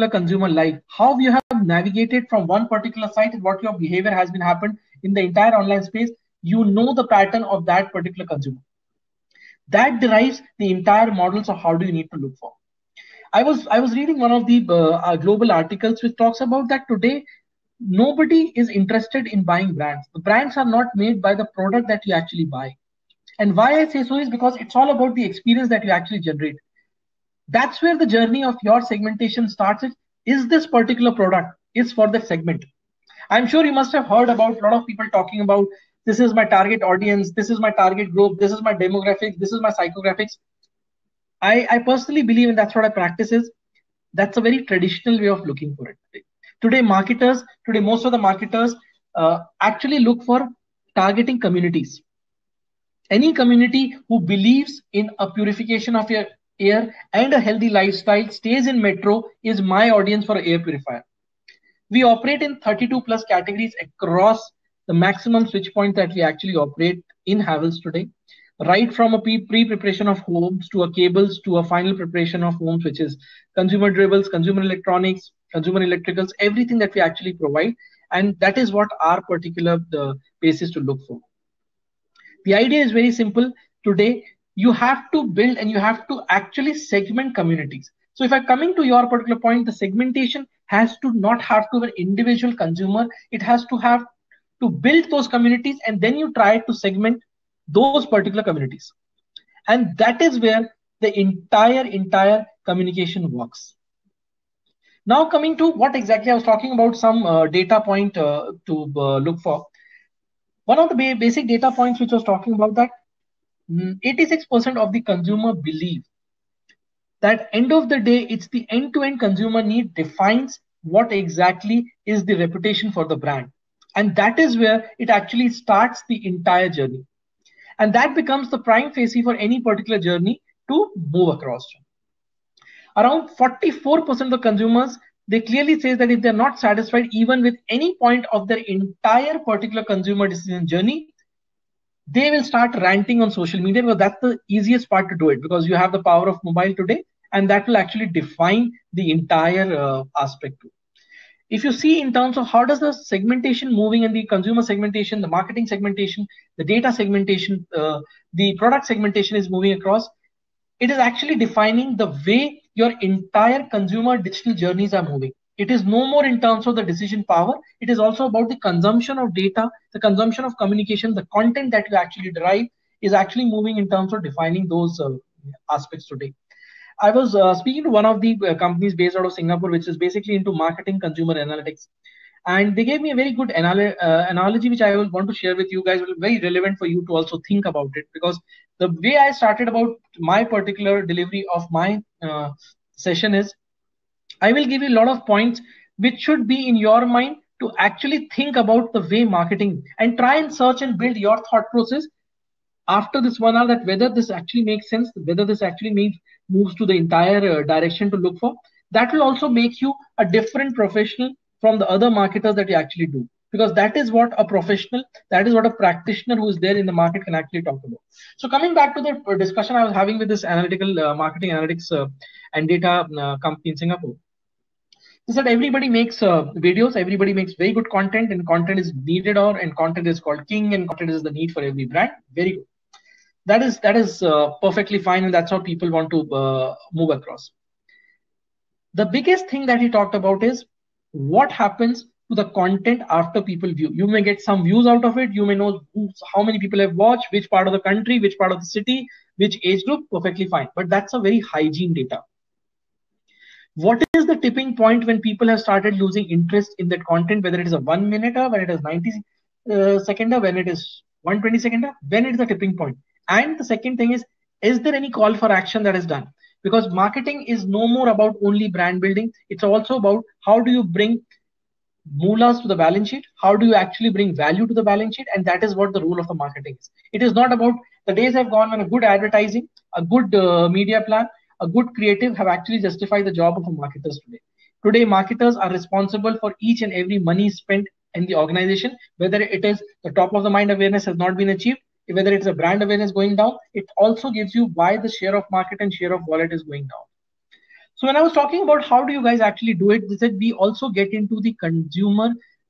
Speaker 6: consumer life, how you have navigated from one particular site and what your behavior has been happened in the entire online space, you know the pattern of that particular consumer. That derives the entire models of how do you need to look for. I was reading one of the global articles which talks about that today nobody is interested in buying brands. The brands are not made by the product that you actually buy. And why I say so is because it's all about the experience that you actually generate. That's where the journey of your segmentation starts. Is this particular product is for the segment? I'm sure you must have heard about a lot of people talking about, this is my target audience, this is my target group, this is my demographics, this is my psychographics. I personally believe, and that's what I practice, is that's a very traditional way of looking for it. Today most of the marketers actually look for targeting communities. Any community who believes in a purification of your air and a healthy lifestyle, stays in metro, is my audience for air purifier. We operate in 32 plus categories across the maximum switch point that we actually operate in Havells today, right from a pre-preparation of homes to a cables to a final preparation of homes, which is consumer durables, consumer electronics, consumer electricals, everything that we actually provide. And that is what our particular basis to look for. The idea is very simple. Today, you have to build and you have to actually segment communities. So if I'm coming to your particular point, the segmentation has to not have to be an individual consumer. It has to have to build those communities, and then you try to segment those particular communities. And that is where the entire communication works. Now coming to what exactly I was talking about, some data point to look for. One of the basic data points which I was talking about, that 86% of the consumer believe that end of the day, it's the end-to-end consumer need defines what exactly is the reputation for the brand. And that is where it actually starts the entire journey. And that becomes the prime facie for any particular journey to move across. Around 44% of the consumers, they clearly say that if they're not satisfied even with any point of their entire particular consumer decision journey, they will start ranting on social media, because that's the easiest part to do it, because you have the power of mobile today, and that will actually define the entire aspect. If you see in terms of how does the segmentation moving in the consumer segmentation, the marketing segmentation, the data segmentation, the product segmentation is moving across, it is actually defining the way your entire consumer digital journeys are moving. It is no more in terms of the decision power. It is also about the consumption of data, the consumption of communication, the content that you actually derive is actually moving in terms of defining those aspects today. I was speaking to one of the companies based out of Singapore, which is basically into marketing consumer analytics. And they gave me a very good analogy, which I will want to share with you guys, will be very relevant for you to also think about it, because the way I started about my particular delivery of my session is, I will give you a lot of points which should be in your mind to actually think about the way marketing, and try and search and build your thought process after this 1 hour, that whether this actually makes sense, whether this actually moves to the entire direction to look for. That will also make you a different professional from the other marketers that you actually do, because that is what a professional, that is what a practitioner who is there in the market can actually talk about. So coming back to the discussion I was having with this analytical marketing analytics and data company in Singapore, they said everybody makes videos, everybody makes very good content, and content is needed, and content is called king, and content is the need for every brand. Very good. That is perfectly fine, and that's how people want to move across. The biggest thing that he talked about is what happens to the content after people view. You may get some views out of it. You may know how many people have watched, which part of the country, which part of the city, which age group, perfectly fine. But that's a very hygiene data. What is the tipping point when people have started losing interest in that content, whether it is a 1 minute, when it is 90 second, when it is 120 second, when it is the tipping point? And the second thing is there any call for action that is done? Because marketing is no more about only brand building. It's also about how do you bring moolas to the balance sheet? How do you actually bring value to the balance sheet? And that is what the role of the marketing is. It is not about, the days have gone when a good advertising, a good media plan, a good creative have actually justified the job of marketers today. Today, marketers are responsible for each and every money spent in the organization, whether it is the top of the mind awareness has not been achieved, whether it's a brand awareness going down. It also gives you why the share of market and share of wallet is going down. So when I was talking about how do you guys actually do it, they said we also get into the consumer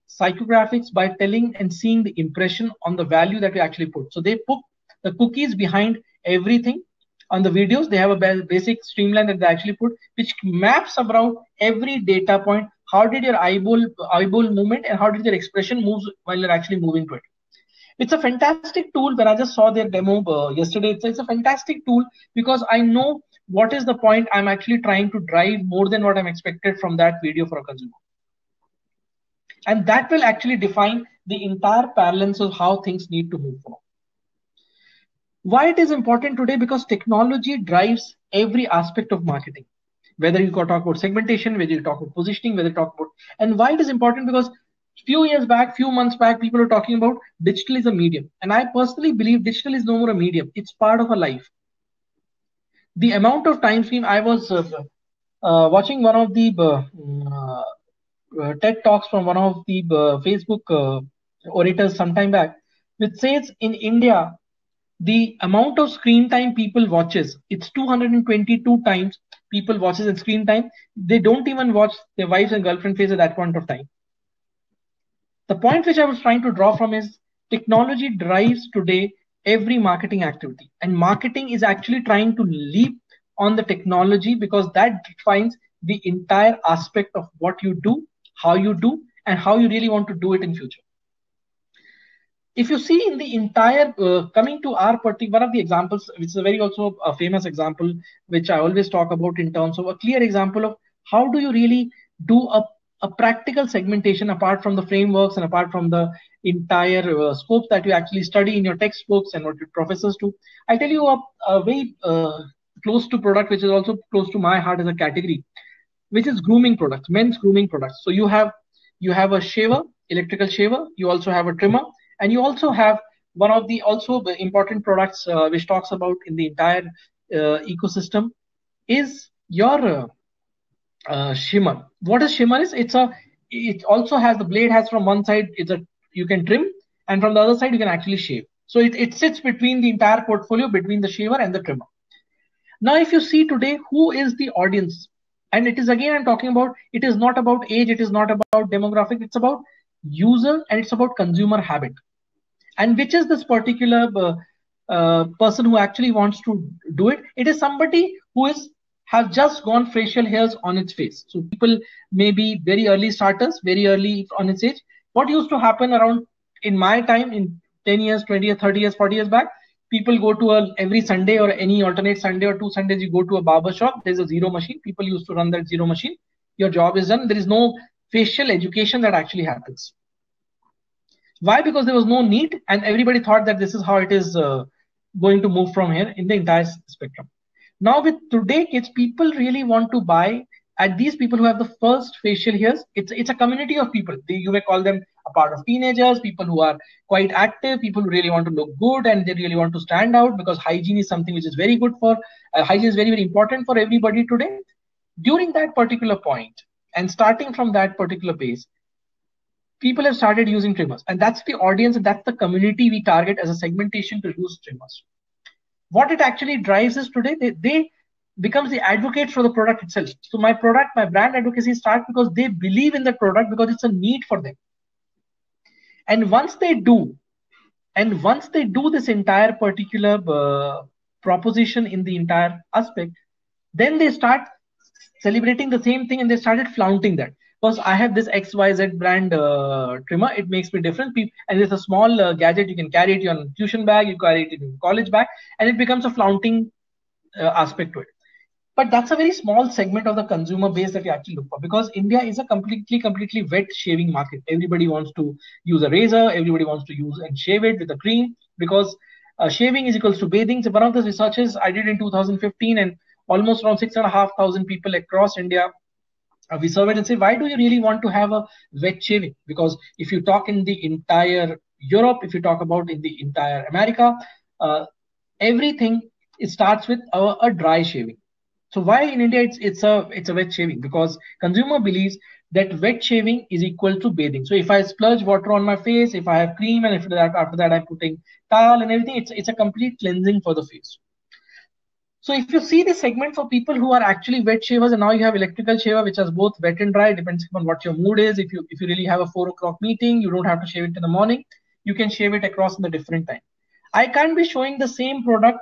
Speaker 6: psychographics by telling and seeing the impression on the value that we actually put. So they put the cookies behind everything. On the videos, they have a basic streamline that they actually put, which maps around every data point. How did your eyeball movement and how did your expression move while you're actually moving to it? It's a fantastic tool. When I just saw their demo yesterday, it's a fantastic tool because I know what is the point I'm actually trying to drive more than what I'm expected from that video for a consumer. And that will actually define the entire balance of how things need to move forward. Why it is important today? Because technology drives every aspect of marketing. Whether you talk about segmentation, whether you talk about positioning, whether you talk about, and why it is important? Because few months back, people were talking about digital is a medium. And I personally believe digital is no more a medium. It's part of a life. The amount of time stream I was watching one of the TED Talks from one of the Facebook orators sometime back, which says in India, the amount of screen time people watches, it's 222 times people watches in screen time. They don't even watch their wives and girlfriend face at that point of time. The point which I was trying to draw from is technology drives today every marketing activity, and marketing is actually trying to leap on the technology because that defines the entire aspect of what you do, how you do, and how you really want to do it in future. If you see in the entire, coming to our particular, one of the examples, which is a very also a famous example, which I always talk about in terms of a clear example of how do you really do a practical segmentation apart from the frameworks and apart from the entire scope that you actually study in your textbooks and what your professors do. I'll tell you a very close to product, which is also close to my heart as a category, which is grooming products, men's grooming products. So you have a shaver, electrical shaver, you also have a trimmer, and you also have one of the also important products which talks about in the entire ecosystem is your shimmer. What is shimmer is? It also has the blade has from one side you can trim, and from the other side you can actually shave. So it sits between the entire portfolio between the shaver and the trimmer. Now, if you see today, who is the audience? And it is again I'm talking about. It is not about age. It is not about demographic. It's about user and it's about consumer habit. And which is this particular person who actually wants to do it? It is somebody who have just gone facial hairs on its face. So people may be very early starters, very early on its age. What used to happen around in my time, in 10 years, 20 years, 30 years, 40 years back, people go to every Sunday or any alternate Sunday or 2 Sundays, you go to a barber shop. There's a zero machine. People used to run that zero machine. Your job is done. There is no facial education that actually happens. Why? Because there was no need, and everybody thought that this is how it is going to move from here in the entire spectrum. Now with today kids, people really want to buy at these people who have the first facial hairs. It's a community of people. You may call them a part of teenagers, people who are quite active, people who really want to look good and they really want to stand out, because hygiene is something which is very good for, hygiene is very, very important for everybody today. During that particular point and starting from that particular base, people have started using trimmers, and that's the audience and that's the community we target as a segmentation to use trimmers. What it actually drives is today, they becomes the advocates for the product itself. So my product, my brand advocacy starts because they believe in the product, because it's a need for them. And once they do this entire particular proposition in the entire aspect, then they start celebrating the same thing and they started flaunting that. Because I have this XYZ brand trimmer, it makes me different. And it's a small gadget, you can carry it in your tuition bag, you carry it in your college bag, and it becomes a flaunting aspect to it. But that's a very small segment of the consumer base that you actually look for, because India is a completely wet shaving market. Everybody wants to use a razor, everybody wants to use and shave it with a cream, because shaving is equals to bathing. So one of the researches I did in 2015, and almost around 6,500 people across India, we surveyed and said, why do you really want to have a wet shaving? Because if you talk in the entire Europe, if you talk about in the entire America, everything, it starts with a dry shaving. So why in India it's a wet shaving? Because consumer believes that wet shaving is equal to bathing. So if I splurge water on my face, if I have cream, and after that I'm putting towel and everything, it's a complete cleansing for the face. So if you see the segment for people who are actually wet shavers, and now you have electrical shaver, which has both wet and dry, depends on what your mood is. If you really have a 4 o'clock meeting, you don't have to shave it in the morning. You can shave it across in the different time. I can't be showing the same product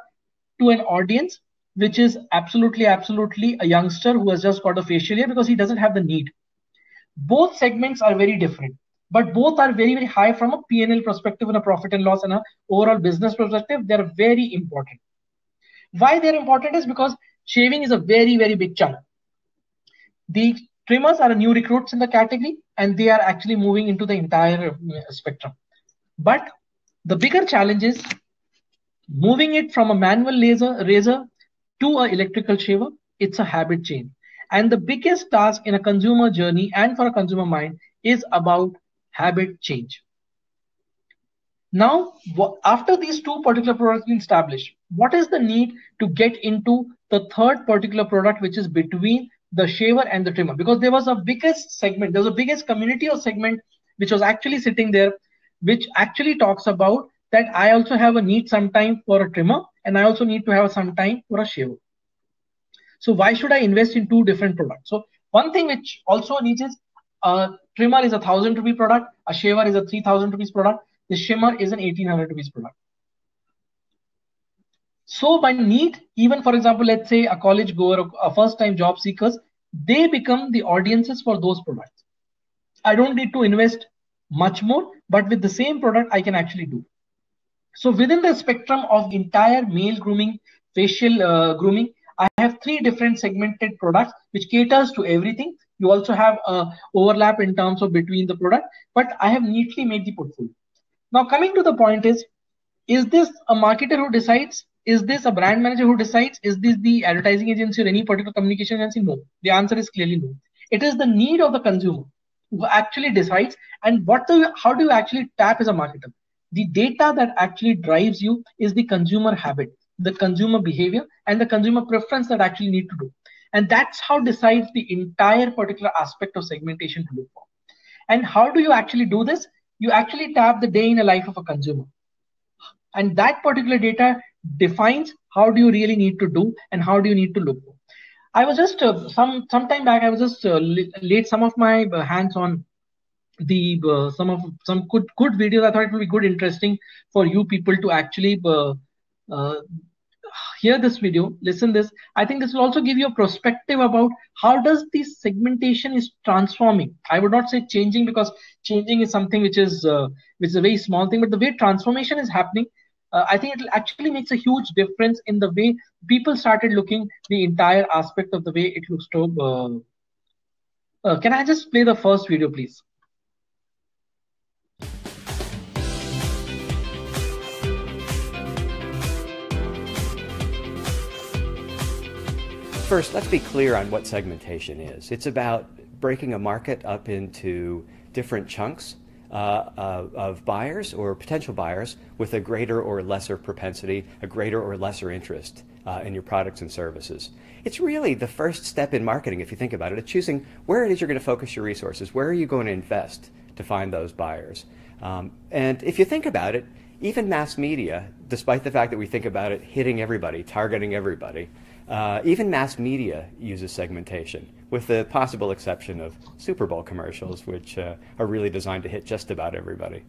Speaker 6: to an audience which is absolutely a youngster who has just got a facial hair, because he doesn't have the need. Both segments are very different, but both are very, very high from a P&L perspective and a profit and loss and a overall business perspective. They're very important. Why they're important is because shaving is a very, very big chunk. The trimmers are new recruits in the category, and they are actually moving into the entire spectrum. But the bigger challenge is moving it from a manual razor to an electrical shaver. It's a habit change. And the biggest task in a consumer journey and for a consumer mind is about habit change. Now, after these two particular products being established, what is the need to get into the third particular product, which is between the shaver and the trimmer? Because there was a biggest segment, there was a biggest community or segment which was actually sitting there, which actually talks about that I also have a need sometime for a trimmer, and I also need to have some time for a shaver. So why should I invest in two different products? So one thing which also needs is a trimmer is a 1,000 rupee product, a shaver is a 3,000 rupees product, the shimmer is an 1,800 rupees product. So by need, even for example, let's say a college goer or a first time job seekers, they become the audiences for those products. I don't need to invest much more, but with the same product, I can actually do. So within the spectrum of entire male grooming, facial grooming, I have three different segmented products which caters to everything. You also have overlap in terms of between the product, but I have neatly made the portfolio. Now coming to the point is this a marketer who decides? Is this a brand manager who decides? Is this the advertising agency or any particular communication agency? No. The answer is clearly no. It is the need of the consumer who actually decides. And how do you actually tap as a marketer? The data that actually drives you is the consumer habit, the consumer behavior, and the consumer preference that actually need to do. And that's how decides the entire particular aspect of segmentation to look for. And how do you actually do this? You actually tap the day in the life of a consumer. And that particular data defines how do you really need to do and how do you need to look for. I was just some time back, I was just laid some of my hands on the some good videos. I thought it would be good, interesting for you people to actually hear this video, listen this. I think this will also give you a perspective about how does this segmentation is transforming. I would not say changing, because changing is something which is a very small thing, but the way transformation is happening, I think it actually makes a huge difference in the way people started looking the entire aspect of the way it looks to Can I just play the first video, please?
Speaker 8: First, let's be clear on what segmentation is. It's about breaking a market up into different chunks of buyers or potential buyers with a greater or lesser propensity, a greater or lesser interest in your products and services. It's really the first step in marketing, if you think about it. It's choosing where it is you're going to focus your resources, where are you going to invest to find those buyers. And if you think about it, even mass media, despite the fact that we think about it hitting everybody, targeting everybody, even mass media uses segmentation, with the possible exception of Super Bowl commercials, which are really designed to hit just about everybody.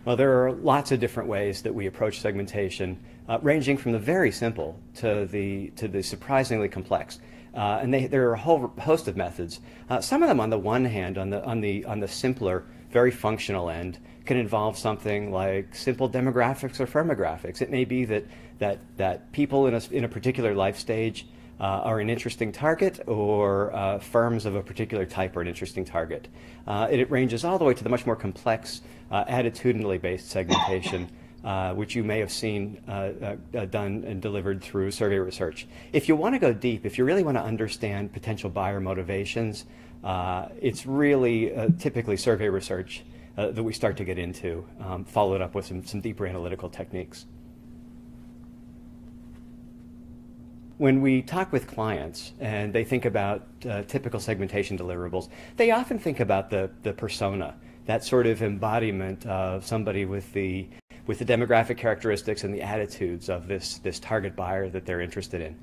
Speaker 8: Well, there are lots of different ways that we approach segmentation, ranging from the very simple to the surprisingly complex. And there are a whole host of methods. Some of them, on the one hand, on the simpler, very functional end, can involve something like simple demographics or firmographics. It may be that people in a particular life stage are an interesting target, or firms of a particular type are an interesting target. It ranges all the way to the much more complex, attitudinally based segmentation, which you may have seen done and delivered through survey research. If you want to go deep, if you really want to understand potential buyer motivations, it's really typically survey research that we start to get into, followed up with some deeper analytical techniques. When we talk with clients and they think about typical segmentation deliverables, they often think about the persona, that sort of embodiment of somebody with the demographic characteristics and the attitudes of this target buyer that they're interested in.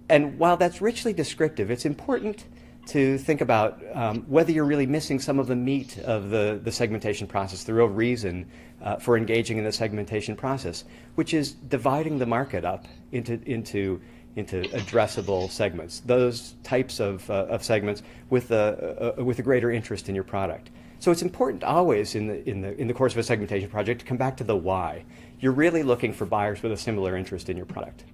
Speaker 8: And while that's richly descriptive, it's important to think about whether you're really missing some of the meat of the segmentation process, the real reason for engaging in the segmentation process, which is dividing the market up into addressable segments, those types of segments with a greater interest in your product. So it's important always in the course of a segmentation project to come back to the why. You're really looking for buyers with a similar interest in your product.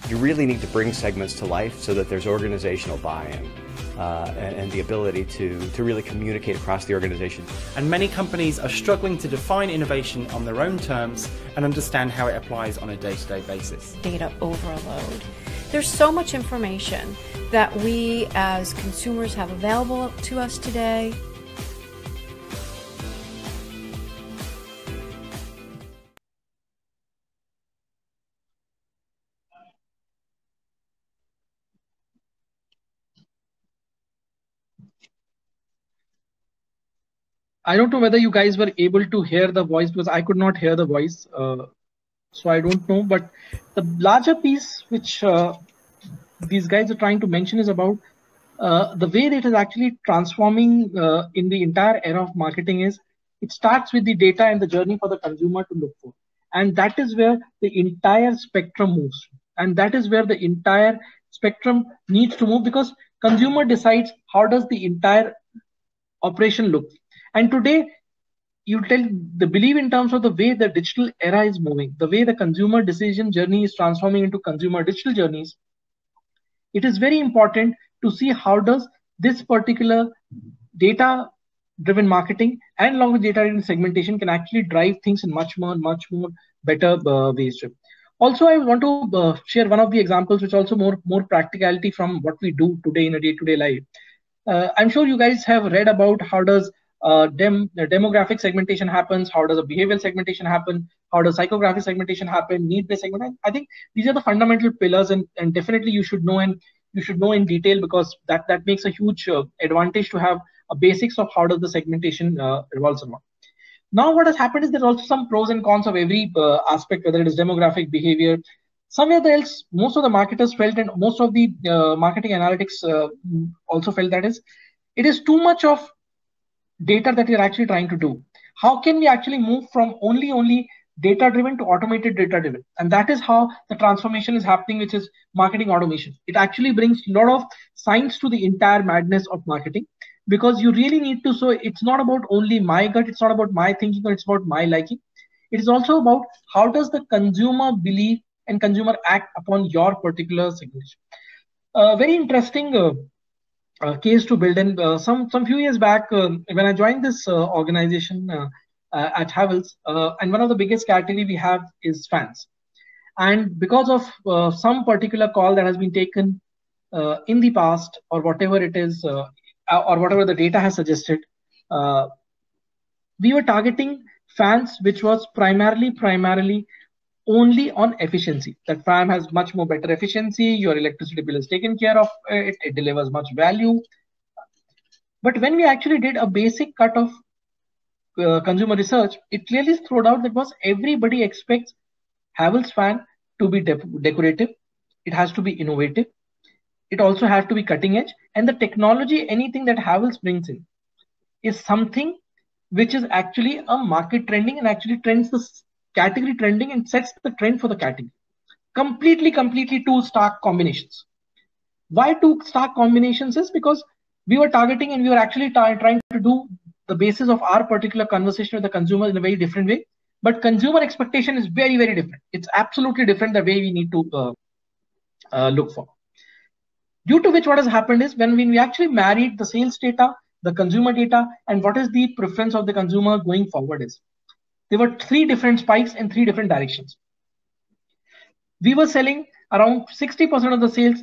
Speaker 8: You really need to bring segments to life so that there's organizational buy-in and the ability to really communicate across the organization.
Speaker 9: And many companies are struggling to define innovation on their own terms and understand how it applies on a day-to-day basis.
Speaker 10: Data overload. There's so much information that we as consumers have available to us today.
Speaker 6: I don't know whether you guys were able to hear the voice, because I could not hear the voice. So I don't know, but the larger piece which these guys are trying to mention is about the way that it is actually transforming in the entire era of marketing is, it starts with the data and the journey for the consumer to look for. And that is where the entire spectrum moves. And that is where the entire spectrum needs to move, because consumer decides how does the entire operation look. And today, you believe in terms of the way the digital era is moving, the way the consumer decision journey is transforming into consumer digital journeys. It is very important to see how does this particular data-driven marketing and along with data-driven segmentation can actually drive things in much more better ways. Also, I want to share one of the examples, which also more practicality from what we do today in a day-to-day life. I'm sure you guys have read about how does demographic segmentation happens, how does a behavioral segmentation happen, how does psychographic segmentation happen, need-based segmentation. I think these are the fundamental pillars, and definitely you should know in detail, because that makes a huge advantage to have a basics of how does the segmentation revolves around. Now what has happened is there's also some pros and cons of every aspect, whether it is demographic, behavior. Somewhere else, most of the marketers felt, and most of the marketing analytics also felt, that it is too much of data that you're actually trying to do. How can we actually move from only data-driven to automated data-driven? And that is how the transformation is happening, which is marketing automation. It actually brings a lot of science to the entire madness of marketing, because you really need to, so it's not about only my gut, it's not about my thinking, or it's about my liking. It is also about how does the consumer believe and consumer act upon your particular segmentation. very interesting case to build. And some few years back, when I joined this organization at Havells, and one of the biggest category we have is fans. And because of some particular call that has been taken in the past, or whatever it is, or whatever the data has suggested, we were targeting fans which was primarily only on efficiency. That fan has much more better efficiency, your electricity bill is taken care of, it delivers much value. But when we actually did a basic cut of consumer research, it clearly threw out that was everybody expects Havells fan to be decorative, it has to be innovative, it also has to be cutting edge, and the technology, anything that Havells brings in is something which is actually a market trending and actually trends the category trending and sets the trend for the category. Completely two stark combinations. Why two stark combinations is because we were targeting and we were actually trying to do the basis of our particular conversation with the consumer in a very different way. But consumer expectation is very different. It's absolutely different the way we need to look for. Due to which what has happened is when we actually married the sales data, the consumer data, and what is the preference of the consumer going forward is, there were 3 different spikes in 3 different directions. We were selling around 60% of the sales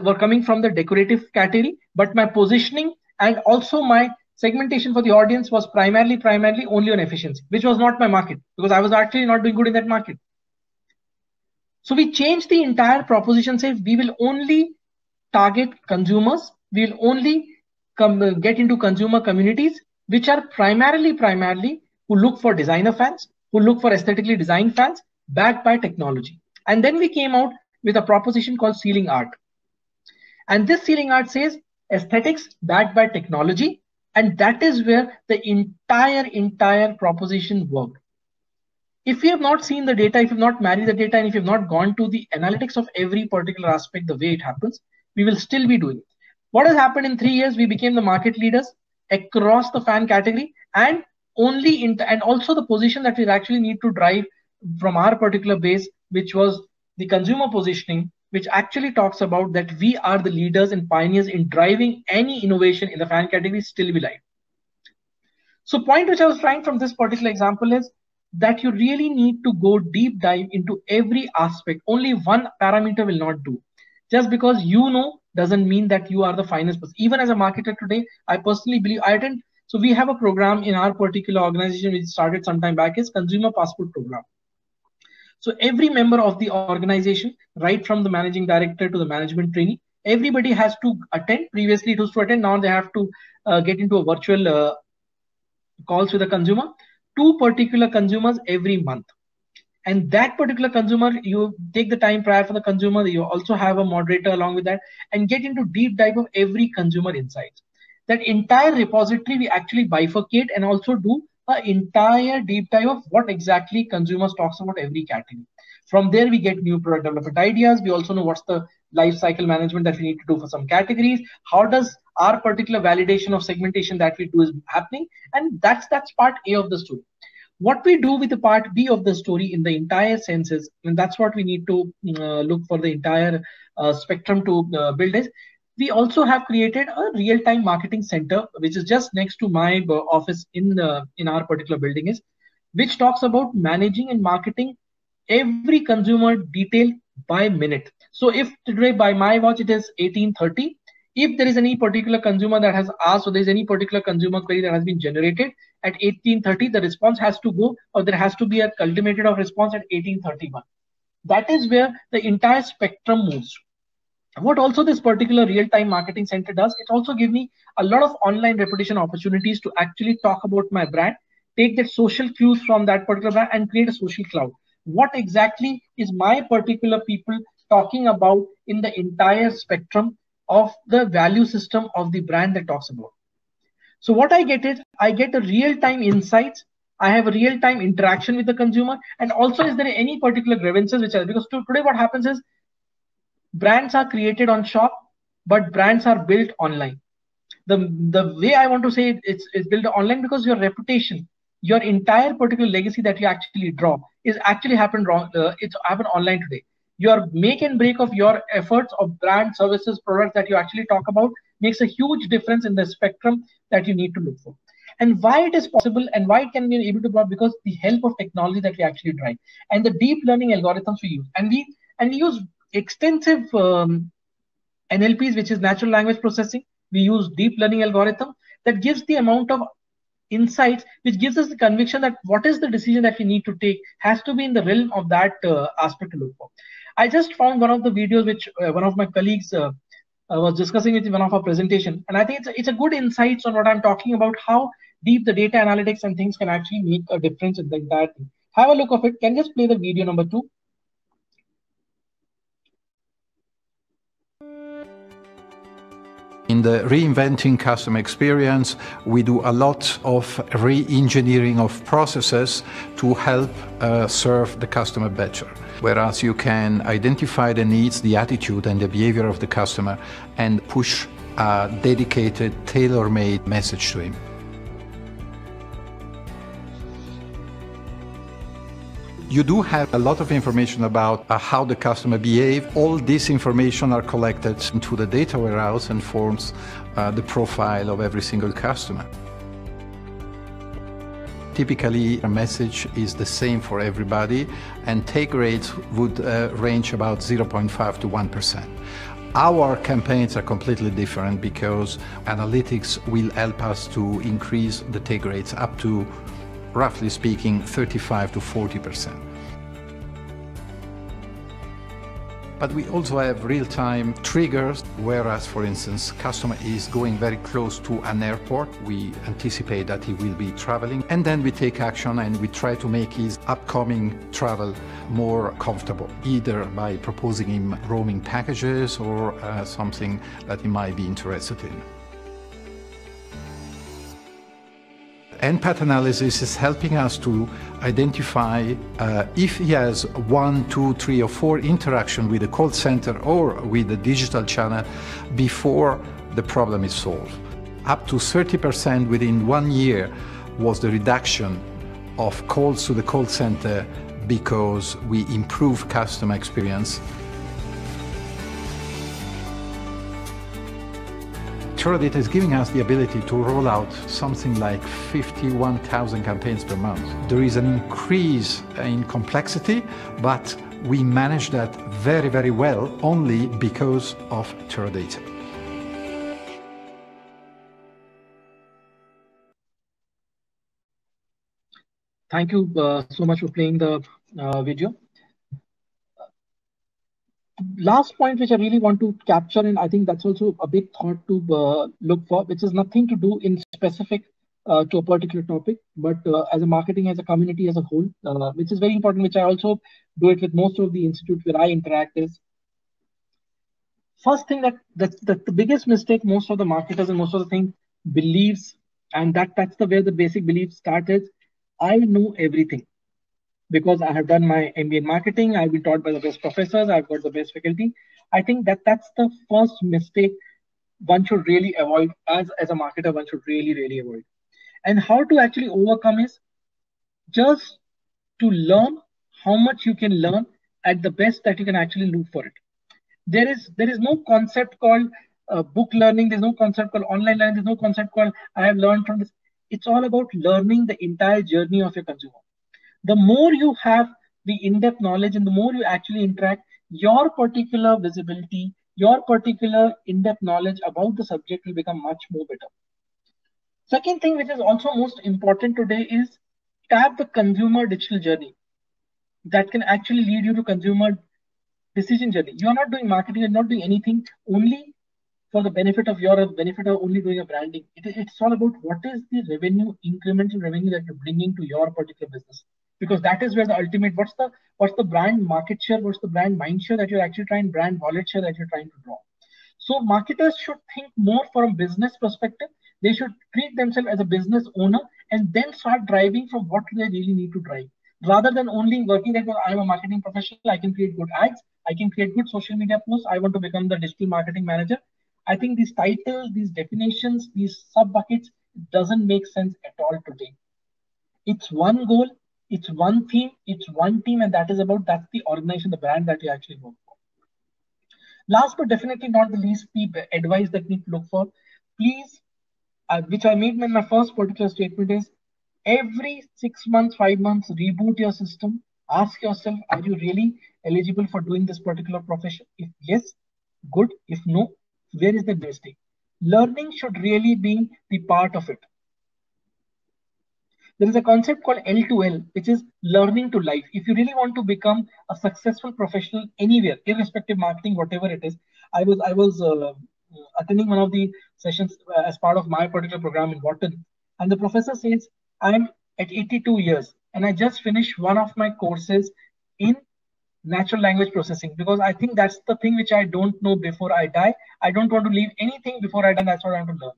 Speaker 6: were coming from the decorative category, but my positioning and also my segmentation for the audience was primarily only on efficiency, which was not my market because I was actually not doing good in that market. So we changed the entire proposition, say we will only target consumers, we will only get into consumer communities which are primarily who look for designer fans, who look for aesthetically designed fans backed by technology. And then we came out with a proposition called Ceiling Art. And this Ceiling Art says aesthetics backed by technology, and that is where the entire proposition worked. If you have not seen the data, if you have not married the data, and if you have not gone to the analytics of every particular aspect the way it happens, we will still be doing it. What has happened in 3 years? We became the market leaders across the fan category, and and also the position that we actually need to drive from our particular base, which was the consumer positioning, which actually talks about that we are the leaders and pioneers in driving any innovation in the fan category still be live. So point which I was trying from this particular example is that you really need to go deep dive into every aspect. Only one parameter will not do. Just because you know doesn't mean that you are the finest person. Even as a marketer today, I personally believe so we have a program in our particular organization which started some time back, is Consumer Passport Program. So every member of the organization, right from the managing director to the management trainee, everybody has to attend. Previously it was to attend, now they have to get into a virtual calls with the consumer, 2 particular consumers every month. And that particular consumer, you take the time prior for the consumer, you also have a moderator along with that, and get into deep dive of every consumer insights. That entire repository we actually bifurcate and also do an entire deep dive of what exactly consumers talks about every category. From there, we get new product development ideas. We also know what's the life cycle management that we need to do for some categories. How does our particular validation of segmentation that we do is happening? And that's part A of the story. What we do with the part B of the story in the entire sense is, and that's what we need to look for the entire spectrum to build is, we also have created a real-time marketing center, which is just next to my office in our particular building is, which talks about managing and marketing every consumer detail by minute. So if today by my watch it is 18:30, if there is any particular consumer that has asked, or there is any particular consumer query that has been generated at 18:30, the response has to go, or there has to be a culminated of response at 18:31. That is where the entire spectrum moves. What also this particular real-time marketing center does, it also gives me a lot of online reputation opportunities to actually talk about my brand, take that social cues from that particular brand and create a social cloud. What exactly is my particular people talking about in the entire spectrum of the value system of the brand that talks about? So what I get is, I get a real-time insights, I have a real-time interaction with the consumer, and also is there any particular grievances which are, because today what happens is, brands are created on shop, but brands are built online. The way I want to say it's built online because your reputation, your entire particular legacy that you actually draw is actually happened wrong. It's happened online today. Your make and break of your efforts of brand, services, products that you actually talk about makes a huge difference in the spectrum that you need to look for. And why it is possible and why it can be able to go, because the help of technology that we actually drive and the deep learning algorithms we use. And we use extensive NLPs, which is natural language processing. We use deep learning algorithm that gives the amount of insights, which gives us the conviction that what is the decision that we need to take has to be in the realm of that aspect to look for. I just found one of the videos which one of my colleagues was discussing with one of our presentation, and I think it's a good insights on what I'm talking about, how deep the data analytics and things can actually make a difference in the entire thing. Have a look of it. Can you just play the video number 2?
Speaker 11: In the reinventing customer experience, we do a lot of re-engineering of processes to help serve the customer better. Whereas you can identify the needs, the attitude and the behavior of the customer and push a dedicated, tailor-made message to him. You do have a lot of information about how the customer behaves. All this information are collected into the data warehouse and forms the profile of every single customer. Typically, a message is the same for everybody, and take rates would range about 0.5 to 1%. Our campaigns are completely different because analytics will help us to increase the take rates up to, roughly speaking, 35 to 40%. But we also have real-time triggers, whereas, for instance, customer is going very close to an airport. We anticipate that he will be traveling, and then we take action and we try to make his upcoming travel more comfortable, either by proposing him roaming packages or something that he might be interested in. Empath analysis is helping us to identify if he has 1, 2, 3, or 4 interaction with the call center or with the digital channel before the problem is solved. Up to 30% within 1 year was the reduction of calls to the call center because we improve customer experience. Teradata is giving us the ability to roll out something like 51,000 campaigns per month. There is an increase in complexity, but we manage that very, very well only because of Teradata.
Speaker 6: Thank you so much for playing the video. Last point which I really want to capture, and I think that's also a big thought to look for, which is nothing to do in specific to a particular topic, but as a marketing, as a community as a whole, which is very important, which I also do it with most of the institutes where I interact, is first thing that the biggest mistake most of the marketers and most of the things believes, and that's the where the basic belief starts, is I know everything. Because I have done my MBA in marketing, I've been taught by the best professors, I've got the best faculty. I think that's the first mistake one should really avoid as a marketer, one should really avoid. And how to actually overcome is just to learn how much you can learn at the best that you can actually look for it. There is no concept called book learning, there's no concept called online learning, there's no concept called I have learned from this. It's all about learning the entire journey of your consumer. The more you have the in-depth knowledge and the more you actually interact, your particular visibility, your particular in-depth knowledge about the subject will become much more better. Second thing, which is also most important today, is tap the consumer digital journey that can actually lead you to consumer decision journey. You are not doing marketing, you're not doing anything only for the benefit of your benefit or only doing a branding. It's all about what is the revenue, incremental revenue that you're bringing to your particular business. Because that is where the ultimate, what's the brand market share, what's the brand mind share that you're actually trying, brand wallet share that you're trying to draw. So marketers should think more from a business perspective. They should treat themselves as a business owner and then start driving from what they really need to drive. Rather than only working that, well, I'm a marketing professional, I can create good ads, I can create good social media posts, I want to become the digital marketing manager. I think these titles, these definitions, these sub-buckets doesn't make sense at all today. It's one goal. It's one theme, it's one team, and that's the organization, the brand that you actually work for. Last but definitely not the least, the advice that we need to look for, please, which I made in my first particular statement, is every 6 months, 5 months, reboot your system. Ask yourself, are you really eligible for doing this particular profession? If yes, good. If no, where is the mistake? Learning should really be the part of it. There is a concept called L2L, which is learning to life. If you really want to become a successful professional anywhere, irrespective marketing, whatever it is, I was attending one of the sessions as part of my particular program in Wharton, and the professor says, I'm at 82 years and I just finished one of my courses in natural language processing, because I think that's the thing which I don't know before I die. I don't want to leave anything before I die. That's what I want to learn.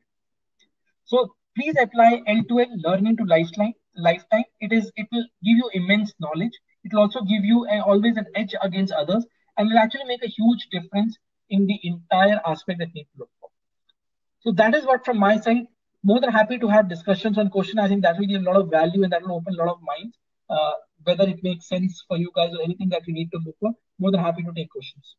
Speaker 6: So please apply L2L, learning to lifetime. It will give you immense knowledge. It will also give you always an edge against others, and will actually make a huge difference in the entire aspect that you need to look for. So that is what from my side. More than happy to have discussions on question. I think that will give a lot of value and that will open a lot of minds. Whether it makes sense for you guys or anything that you need to look for, more than happy to take questions.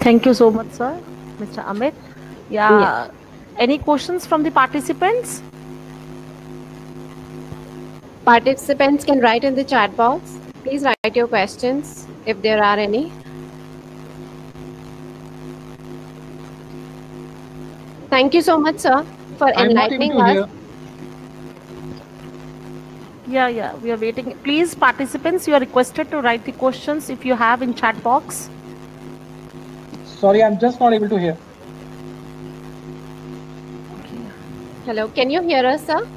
Speaker 5: Thank you so much, sir, Mr. Amit. Yeah. Any questions from the participants?
Speaker 1: Participants can write in the chat box. Please write your questions if there are any. Thank you so much, sir, for enlightening us.
Speaker 5: Yeah, we are waiting. Please, participants, you are requested to write the questions if you have in chat box.
Speaker 6: Sorry, I'm just not able to hear.
Speaker 1: Hello, can you hear us, sir?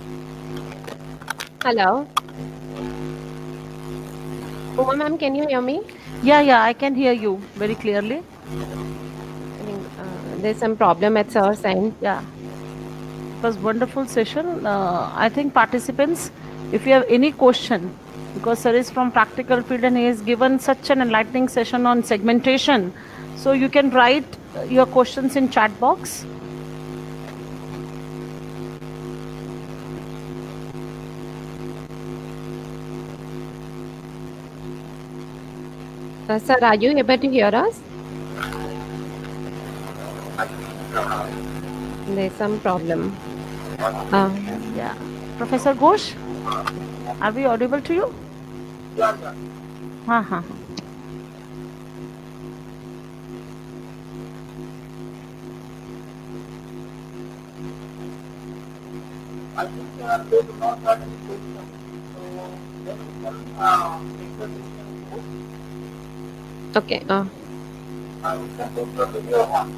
Speaker 1: Hello. Uma ma'am, can you hear me?
Speaker 5: Yeah, I can hear you very clearly.
Speaker 1: I think there's some problem at sir's end.
Speaker 5: Yeah. It was wonderful session. I think participants, if you have any question, because sir is from practical field and he has given such an enlightening session on segmentation, so you can write your questions in chat box.
Speaker 1: Sir, are you able to hear us? There's some problem.
Speaker 5: Yeah. Professor Ghosh, are we audible to you? Yeah.
Speaker 12: I think they do not have any question. So then we can make the decision.
Speaker 1: Okay.
Speaker 12: We can take the video one.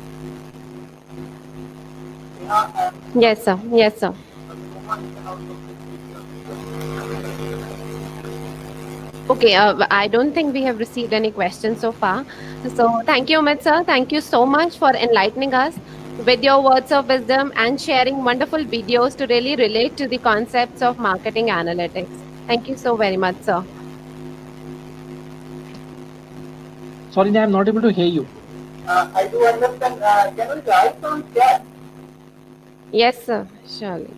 Speaker 1: Yes, sir. Yes, sir. Okay, I don't think we have received any questions so far. So thank you, Amit sir. Thank you so much for enlightening us with your words of wisdom and sharing wonderful videos to really relate to the concepts of marketing analytics. Thank you so very much, sir.
Speaker 6: Sorry, I'm not able to hear you.
Speaker 12: I do understand. Can we write on chat?
Speaker 1: Yes, sir. Surely.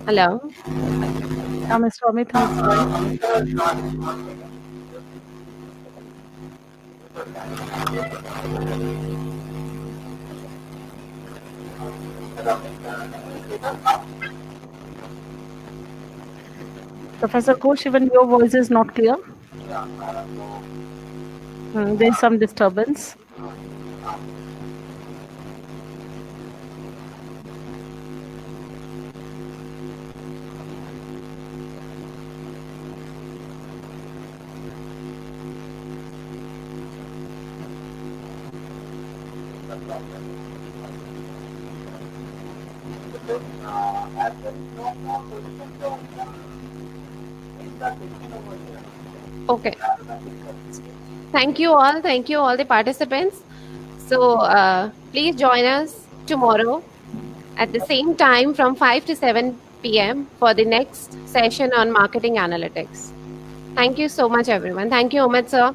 Speaker 1: Hello.
Speaker 5: Mr. Amit, Professor Ghosh, even your voice is not clear. There is some disturbance.
Speaker 1: Okay. Thank you all the participants. So please join us tomorrow at the same time from 5 to 7 p.m. for the next session on marketing analytics. Thank you so much, everyone. Thank you, Amit sir.